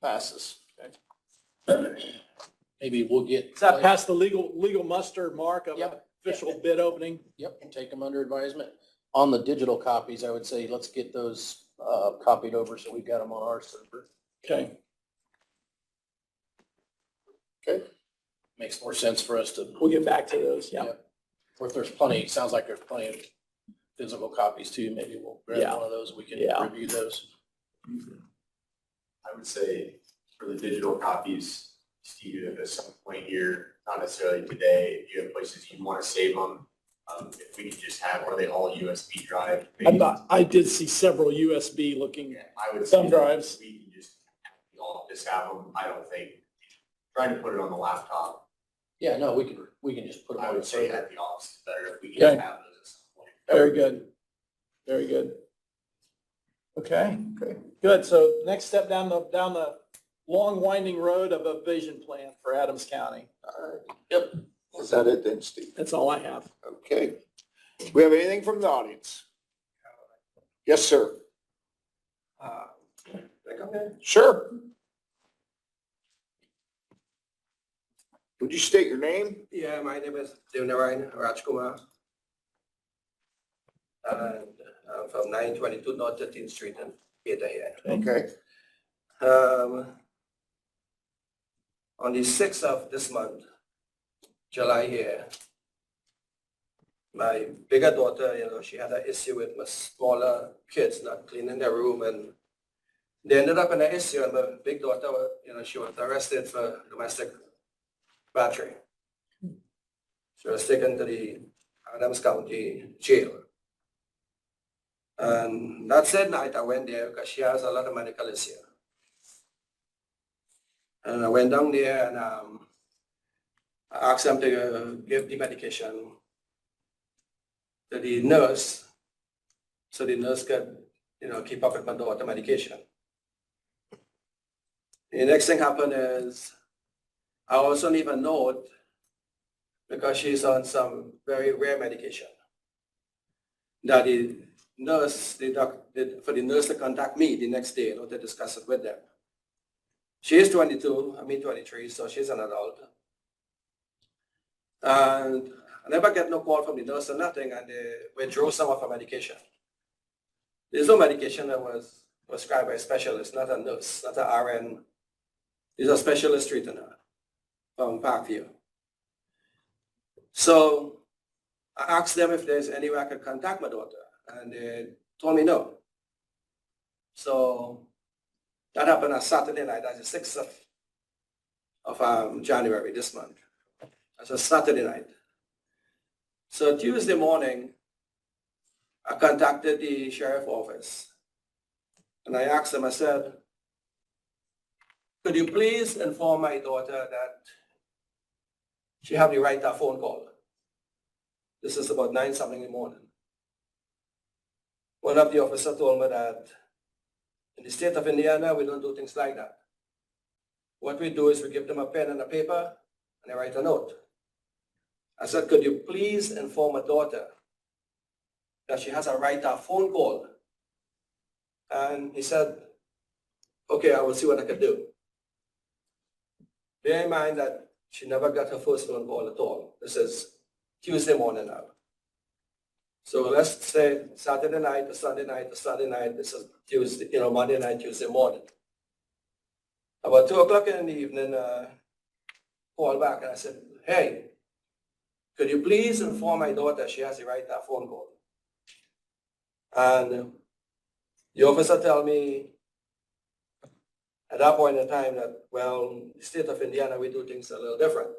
passes. Maybe we'll get. Does that pass the legal muster mark of Yep. official bid opening? Yep, and take them under advisement. On the digital copies, I would say, let's get those copied over so we've got them on our server. Okay. Okay. Makes more sense for us to. We'll get back to those, yeah. Or if there's plenty, sounds like there's plenty of physical copies too, maybe we'll grab Yeah. one of those, we can Yeah. review those. I would say for the digital copies, Steve, if at some point here, not necessarily today, if you have places you want to save them, if we could just have, are they all USB drive? I did see several USB looking Yeah, I would thumb say drives. we can just have them. I don't think, trying to put it on the laptop, Yeah, no, we can just put them I on the would say server. at the office is better if we Okay. can have those at some point. Very good. Very good. Okay, good. So next step down the long winding road of a vision plan for Adams County. Yep. Is that it then, Steve? That's all I have. Okay. Do we have anything from the audience? Yes, sir. Sure. Would you state your name? Yeah, my name is Devnarayan Rajkumar. And I'm from 922 North 13th Street in Peter here. Okay. On the 6th of this month, July here, my bigger daughter, she had an issue with my smaller kids not cleaning their room, and they ended up in an issue, and my big daughter, she was arrested for domestic battery. She was taken to the Adams County Jail. And that said night I went there because she has a lot of medical issues. And I went down there and I asked them to give the medication to the nurse so the nurse could, keep up with my daughter's medication. The next thing happened is I also leave a note because she's on some very rare medication that the nurse, for the nurse to contact me the next day to discuss it with them. She is 22, I'm 23, so she's an adult. And I never get no call from the nurse or nothing, and they withdrew some of her medication. There's no medication that was prescribed by a specialist, not a nurse, not an RN. There's a specialist treating her from Parkview. So I asked them if there's any way I could contact my daughter, and they told me no. So that happened on Saturday night, that's the 6th of January this month. That's a Saturday night. So Tuesday morning, I contacted the sheriff's office, and I asked them, I said, could you please inform my daughter that she have the right to a phone call? This is about 9-something in the morning. One of the officers told me that in the state of Indiana, we don't do things like that. What we do is we give them a pen and a paper, and they write a note. I said, could you please inform my daughter that she has a right to a phone call? And he said, okay, I will see what I can do. Bear in mind that she never got her first phone call at all. This is Tuesday morning now. So let's say Saturday night to Sunday night to Sunday night. This is Tuesday, Monday night, Tuesday morning. About 2 o'clock in the evening, called back and I said, hey, could you please inform my daughter she has the right to a phone call? And the officer told me at that point in time that, well, in the state of Indiana, we do things a little different.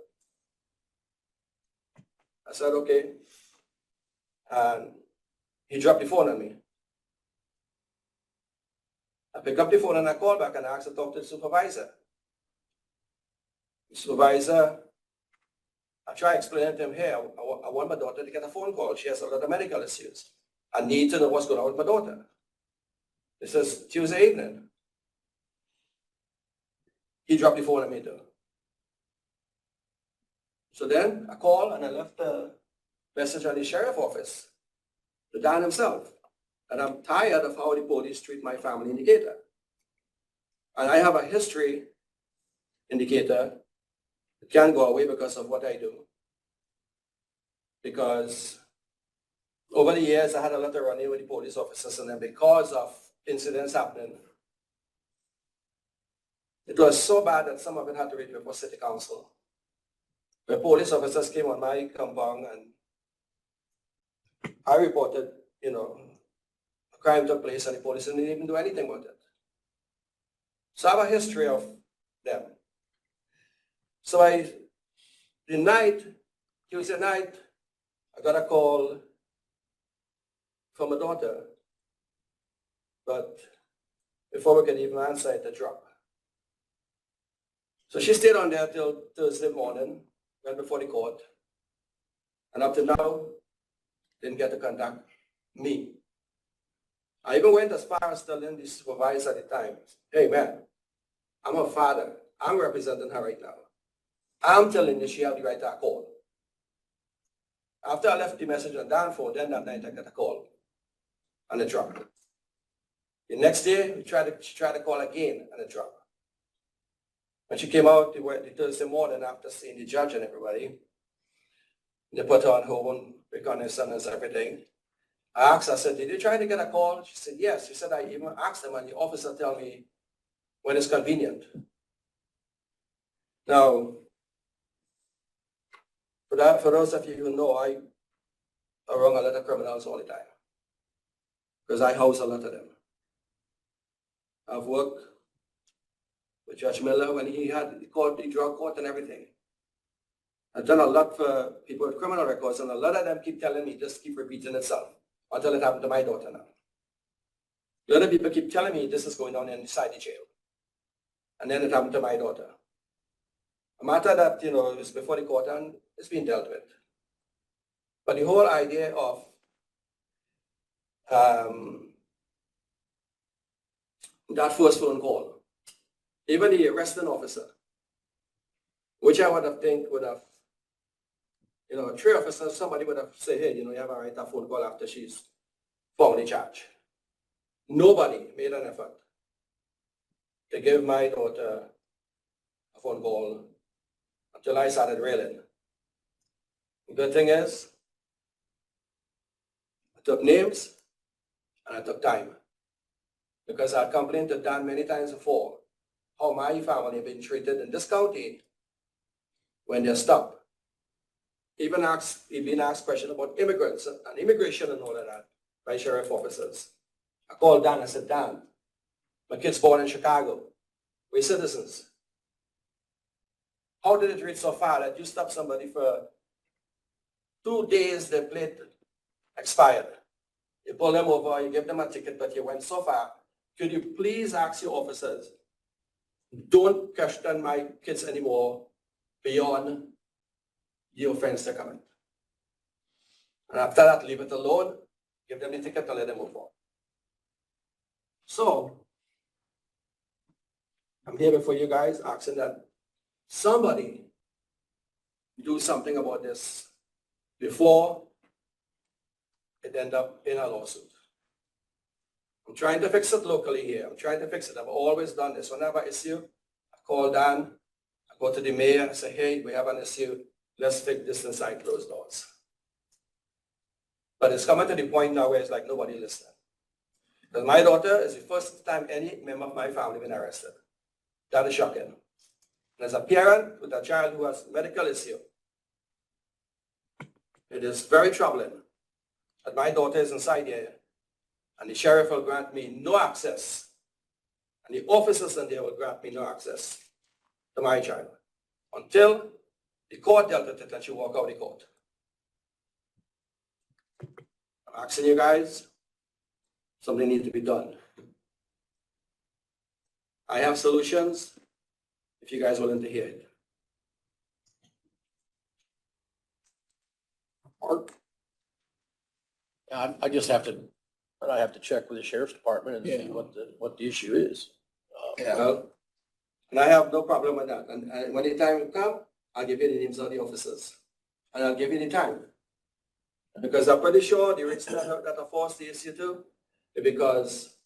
I said, okay. And he dropped the phone on me. I picked up the phone and I called back and I asked to talk to the supervisor. The supervisor, I tried to explain to him, hey, I want my daughter to get a phone call. She has a lot of medical issues. I need to know what's going on with my daughter. This is Tuesday evening. He dropped the phone on me too. So then I called and I left a message on the sheriff's office to Dan himself. And I'm tired of how the police treat my family in Decatur. And I have a history in Decatur. It can't go away because of what I do. Because over the years, I had a lot of running with the police officers, and then because of incidents happening, it was so bad that some of it had to reach before city council. The police officers came on my compound and I reported, a crime took place and the police didn't even do anything with it. So I have a history of them. So Tuesday night, I got a call from my daughter, but before we could even answer it, it dropped. So she stayed on there till Thursday morning, went before the court, and up to now, didn't get to contact me. I even went as far as telling the supervisor at the time, hey man, I'm her father. I'm representing her right now. I'm telling you she have the right to call. After I left the message on Dan's phone, then that night I got a call on the truck. The next day, she tried to call again on the truck. When she came out the Thursday morning after seeing the judge and everybody, they put her on her own reconnaissance and everything. I asked her, I said, did you try to get a call? She said, yes. She said, I even asked them and the officer tell me when it's convenient. Now, for those of you who know, I wrong a lot of criminals all the time because I house a lot of them. I've worked with Judge Miller when he had the drug court and everything. I've done a lot for people with criminal records, and a lot of them keep telling me, just keep repeating itself until it happened to my daughter now. The other people keep telling me this is going on inside the jail. And then it happened to my daughter. A matter that, it was before the court and it's been dealt with. But the whole idea of that first phone call, even the arresting officer, which I would have think would have, three officers, somebody would have said, hey, you have a right to a phone call after she's formally charged. Nobody made an effort to give my daughter a phone call until I started railing. The good thing is, I took names and I took time. Because I complained to Dan many times before how my family have been treated in this county when they're stopped. He been asked questions about immigrants and immigration and all of that by sheriff officers. I called Dan, I said, Dan, my kid's born in Chicago. We're citizens. How did it reach so far that you stop somebody for 2 days, their plate expired? You pull them over, you give them a ticket, but you went so far. Could you please ask your officers, don't question my kids anymore beyond the offense they're coming. And after that, leave it alone, give them the ticket and let them move on. So, I'm here before you guys asking that somebody do something about this before it ends up in a lawsuit. I'm trying to fix it locally here. I'm trying to fix it. I've always done this. Whenever I issue, I call Dan, I go to the mayor, I say, hey, we have an issue. Let's fix this inside closed doors. But it's coming to the point now where it's like nobody listening. Because my daughter is the first time any member of my family been arrested. That is shocking. And as a parent with a child who has medical issue, it is very troubling that my daughter is inside here and the sheriff will grant me no access, and the officers in there will grant me no access to my child until the court dealt with it and she walk out of the court. I'm asking you guys, something needs to be done. I have solutions if you guys are willing to hear it. Mark? I just have to, I have to check with the sheriff's department and see what the issue is. Well, and I have no problem with that. And when the time comes, I'll give you the names of the officers. And I'll give you the time. Because I'm pretty sure the reason that I forced the issue to is because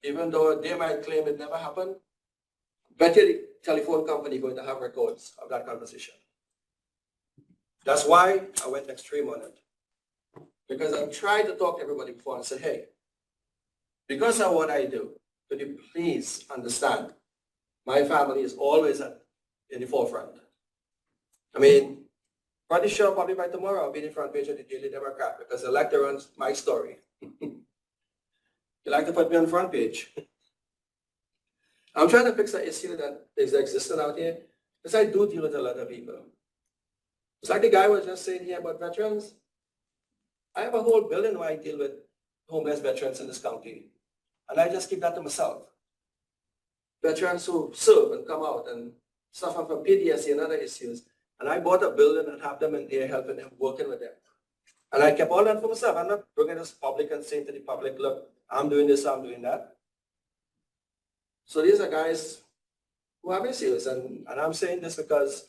even though they might claim it never happened, bet you the telephone company is going to have records of that conversation. That's why I went extreme on it. Because I tried to talk to everybody before and said, hey, because of what I do, could you please understand, my family is always in the forefront. I mean, pretty sure probably by tomorrow I'll be in the front page of the Daily Democrat because they like to run my story. You like to put me on the front page. I'm trying to fix the issue that is existing out here because I do deal with a lot of people. It's like the guy was just saying here about veterans. I have a whole building where I deal with homeless veterans in this county. And I just keep that to myself. Veterans who serve and come out and suffer from PTSD and other issues. And I bought a building and have them in there helping them, working with them. And I kept all that for myself. I'm not bringing this public and saying to the public, look, I'm doing this, I'm doing that. So these are guys Well, I'm being serious, and I'm saying this because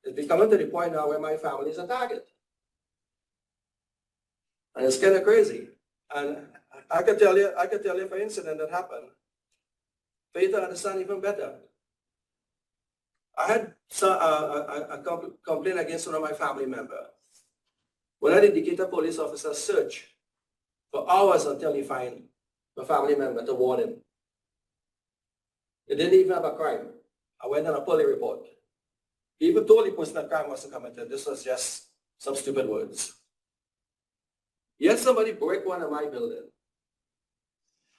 it's becoming to the point now where my family is a target. And it's kind of crazy. And I could tell you for incident that happened. For you to understand even better. I had a complaint against one of my family members. When I did the Decatur police officer search for hours until he find the family member to warn him. They didn't even have a crime. I went on a police report. He even told the person that crime wasn't committed. This was just some stupid words. Yet somebody broke one of my building.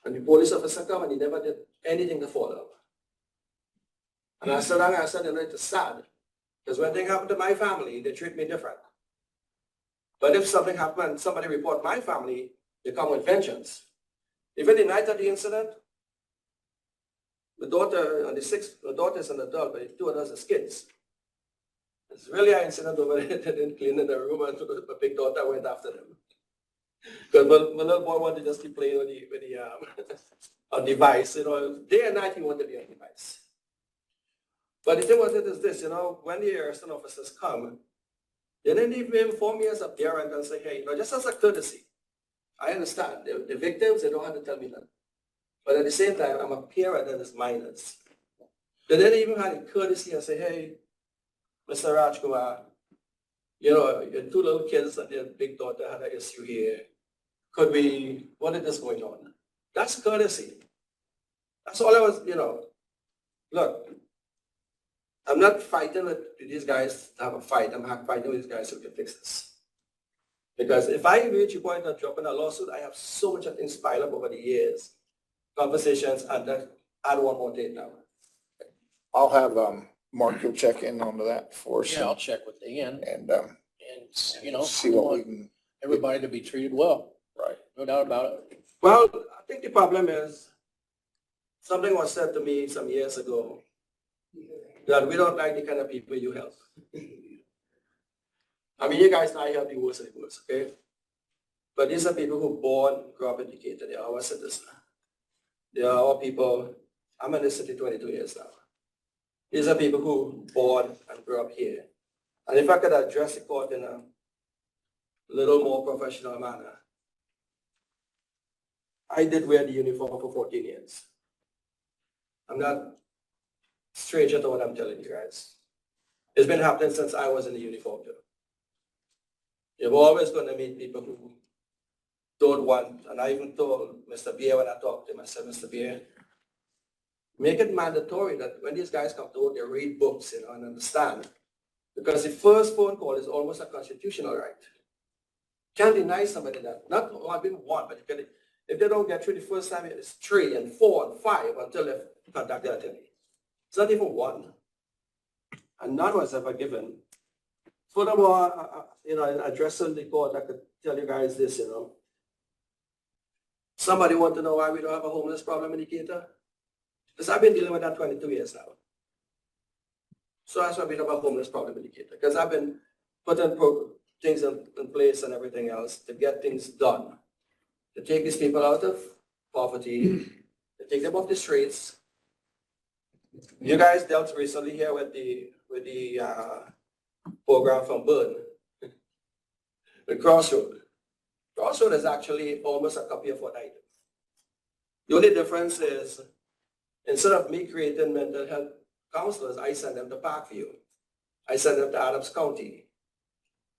And the police officer come and he never did anything to follow up. And I said, you know, it's sad. Because when things happen to my family, they treat me different. But if something happened, somebody report my family, they come with vengeance. Even the night of the incident, the daughter and the daughter's an adult, but the two of us as kids. It's really an incident over there. They didn't clean in the room and the big daughter went after them. Because my little boy wanted to just keep playing with the device, you know, day and night he wanted to be on device. But the thing was it is this, you know, when the arresting officers come, they didn't even inform me as a parent and say, hey, you know, just as a courtesy. I understand. The victims, they don't have to tell me that. But at the same time, I'm a parent that is minors. They didn't even have the courtesy and say, hey, Mr. Rajkumar, you know, your two little kids and your big daughter had an issue here. What is this going on? That's courtesy. That's all I was, you know. Look, I'm not fighting with these guys to have a fight. I'm fighting with these guys who can fix this. Because if I reach a point of dropping a lawsuit, I have so much of things piled up over the years, conversations, and that I don't want more date now. I'll have, Mark, you'll check in onto that for us. Yeah, I'll check with Dan And, you know, see I what we want can, everybody to be treated well. right. No doubt about it. Well, I think the problem is, something was said to me some years ago, that we don't like the kind of people you help. I mean, you guys know I help the worst of the worst, okay? But these are people who born, grew up, educated. They are our citizens. They are our people. I'm in this city 22 years now. These are people who born and grew up here. And if I could address the court in a little more professional manner, I did wear the uniform for 14 years. I'm not stranger to what I'm telling you guys. It's been happening since I was in the uniform too. You're always going to meet people who don't want, and I even told Mr. Beer when I talked to him, I said, Mr. Beer, make it mandatory that when these guys come to work, they read books, you know, and understand. Because the first phone call is almost a constitutional right. Can't deny somebody that. Not having one, but if they don't get through the first time, it's 3 and 4 and 5 until they contact their attorney. It's not even one. And none was ever given. Furthermore, you know, addressing the court, I could tell you guys this, you know. Somebody want to know why we don't have a homeless problem in Decatur? Because I've been dealing with that 22 years now. So that's why we don't have a homeless problem in Decatur. Because I've been putting things in place and everything else to get things done. To take these people out of poverty, to take them off the streets. You guys dealt recently here with the program from Byrne, the Crossroad. Crossroad is actually almost a copy of what I do. The only difference is, instead of me creating mental health counselors, I send them to Parkview. I send them to Adams County.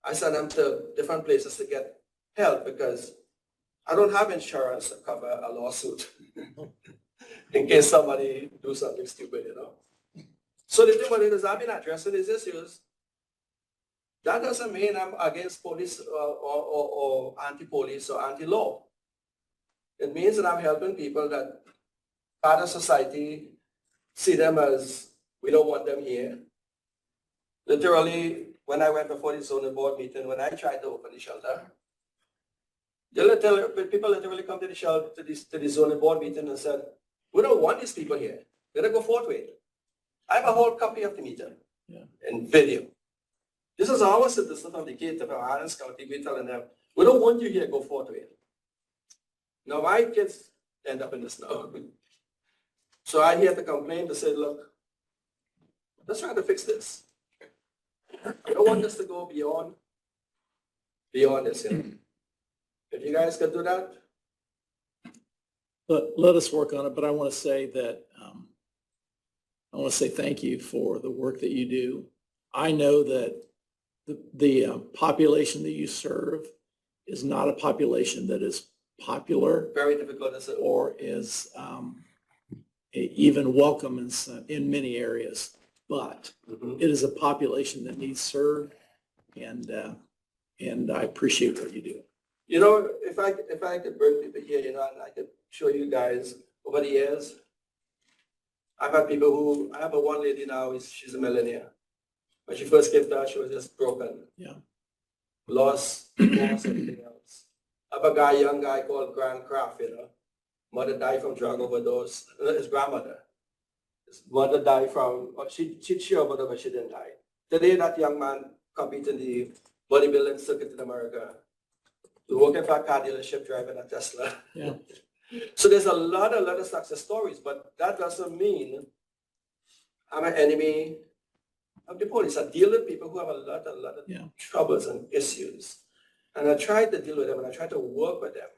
I send them to different places to get help because I don't have insurance to cover a lawsuit in case somebody do something stupid, you know. So the thing about it is I've been addressing these issues. That doesn't mean I'm against police or anti-police or anti-law. It means that I'm helping people that part of society see them as, we don't want them here. Literally, when I went before the zoning board meeting, when I tried to open the shelter, people literally come to the shelter, to the zoning board meeting and said, we don't want these people here. Let them go forthwith. I have a whole copy of the meeting and video. This is our citizens of Decatur, from Adams County, we telling them, we don't want you here, go forthwith. Now my kids end up in the snow. So I hear the complaint to say, look, Let's try to fix this. I don't want us to go beyond this, you know. If you guys can do that, Let us work on it, but I want to say that, I want to say thank you for the work that you do. I know that the population that you serve is not a population that is popular very difficult to say. or is even welcome in many areas, but it is a population that needs served, and I appreciate what you do. You know, if I could bring people here, you know, and I could show you guys over the years, I've had people who, I have a one lady now, she's a millionaire. When she first came to us, she was just broken. Yeah. Lost everything else. I have a young guy called Grant Craft, you know. Mother died from drug overdose. His grandmother. His mother died from, she overdosed, but she didn't die. Today, that young man competed in the bodybuilding circuit in America. We're working for a car dealership, driving a Tesla. Yeah. So there's a lot of success stories, but that doesn't mean I'm an enemy of the police. I deal with people who have a lot of troubles and issues. And I try to deal with them, and I try to work with them.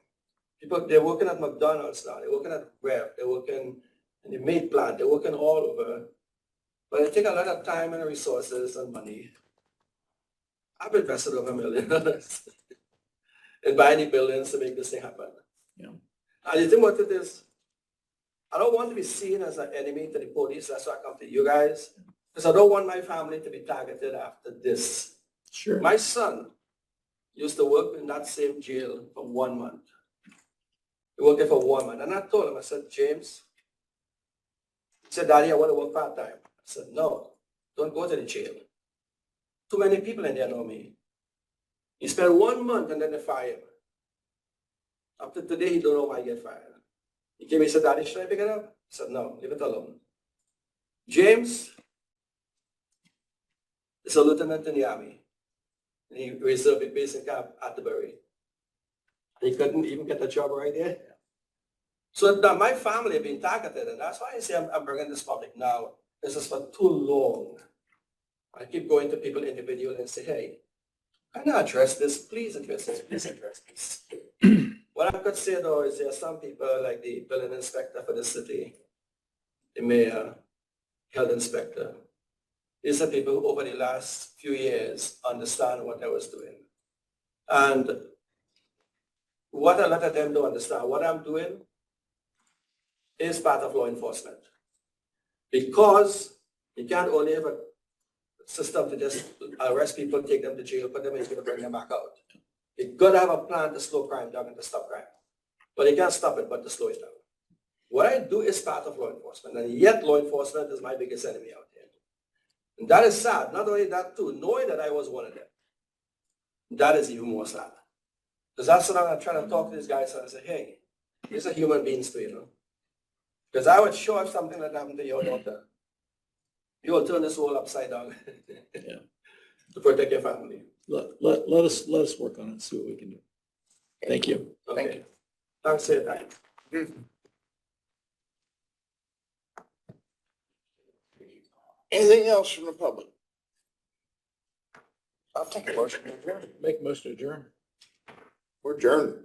People, they're working at McDonald's now, they're working at Rev, they're working in the meat plant, they're working all over. But it takes a lot of time and resources and money. I've invested over $1 million in buying the buildings to make this thing happen. Yeah. And the thing about it is, I don't want to be seen as an enemy to the police. That's why I come to you guys. Because I don't want my family to be targeted after this. Sure. My son used to work in that same jail for 1 month. He worked there for 1 month. And I told him, I said, James, he said, Daddy, I want to work part-time. I said, no, don't go to the jail. Too many people in there know me. He spent 1 month and then they fired him. After today, he don't know why he get fired. He came and said, Daddy, should I pick it up? I said, no, leave it alone. James is a lieutenant in the army. And he reserved a base in Camp Atterbury. He couldn't even get a job right there. So now my family have been targeted, and that's why I say I'm bringing this public now. This is for too long. I keep going to people individually and say, hey, can I address this? Please address this. Please address this. What I could say though is there are some people like the building inspector for the city, the mayor, health inspector. These are people who over the last few years understand what I was doing. And what a lot of them don't understand, what I'm doing is part of law enforcement. Because you can't only have a system to just arrest people, take them to jail, put them in jail, bring them back out. You've got to have a plan to slow crime down and to stop crime. But you can't stop it, but to slow it down. What I do is part of law enforcement, and yet law enforcement is my biggest enemy out there. And that is sad. Not only that too, knowing that I was one of them, that is even more sad. Because that's what I'm trying to talk to these guys and I say, hey, these are human beings too, you know. Because I would show up something that happened to your daughter. You will turn this world upside down to protect your family. Let us work on it and see what we can do. Thank you. Okay. Thank you. Thanks for your time. Anything else from the public? I'll take a motion to adjourn. Make most adjourn. We're adjourned.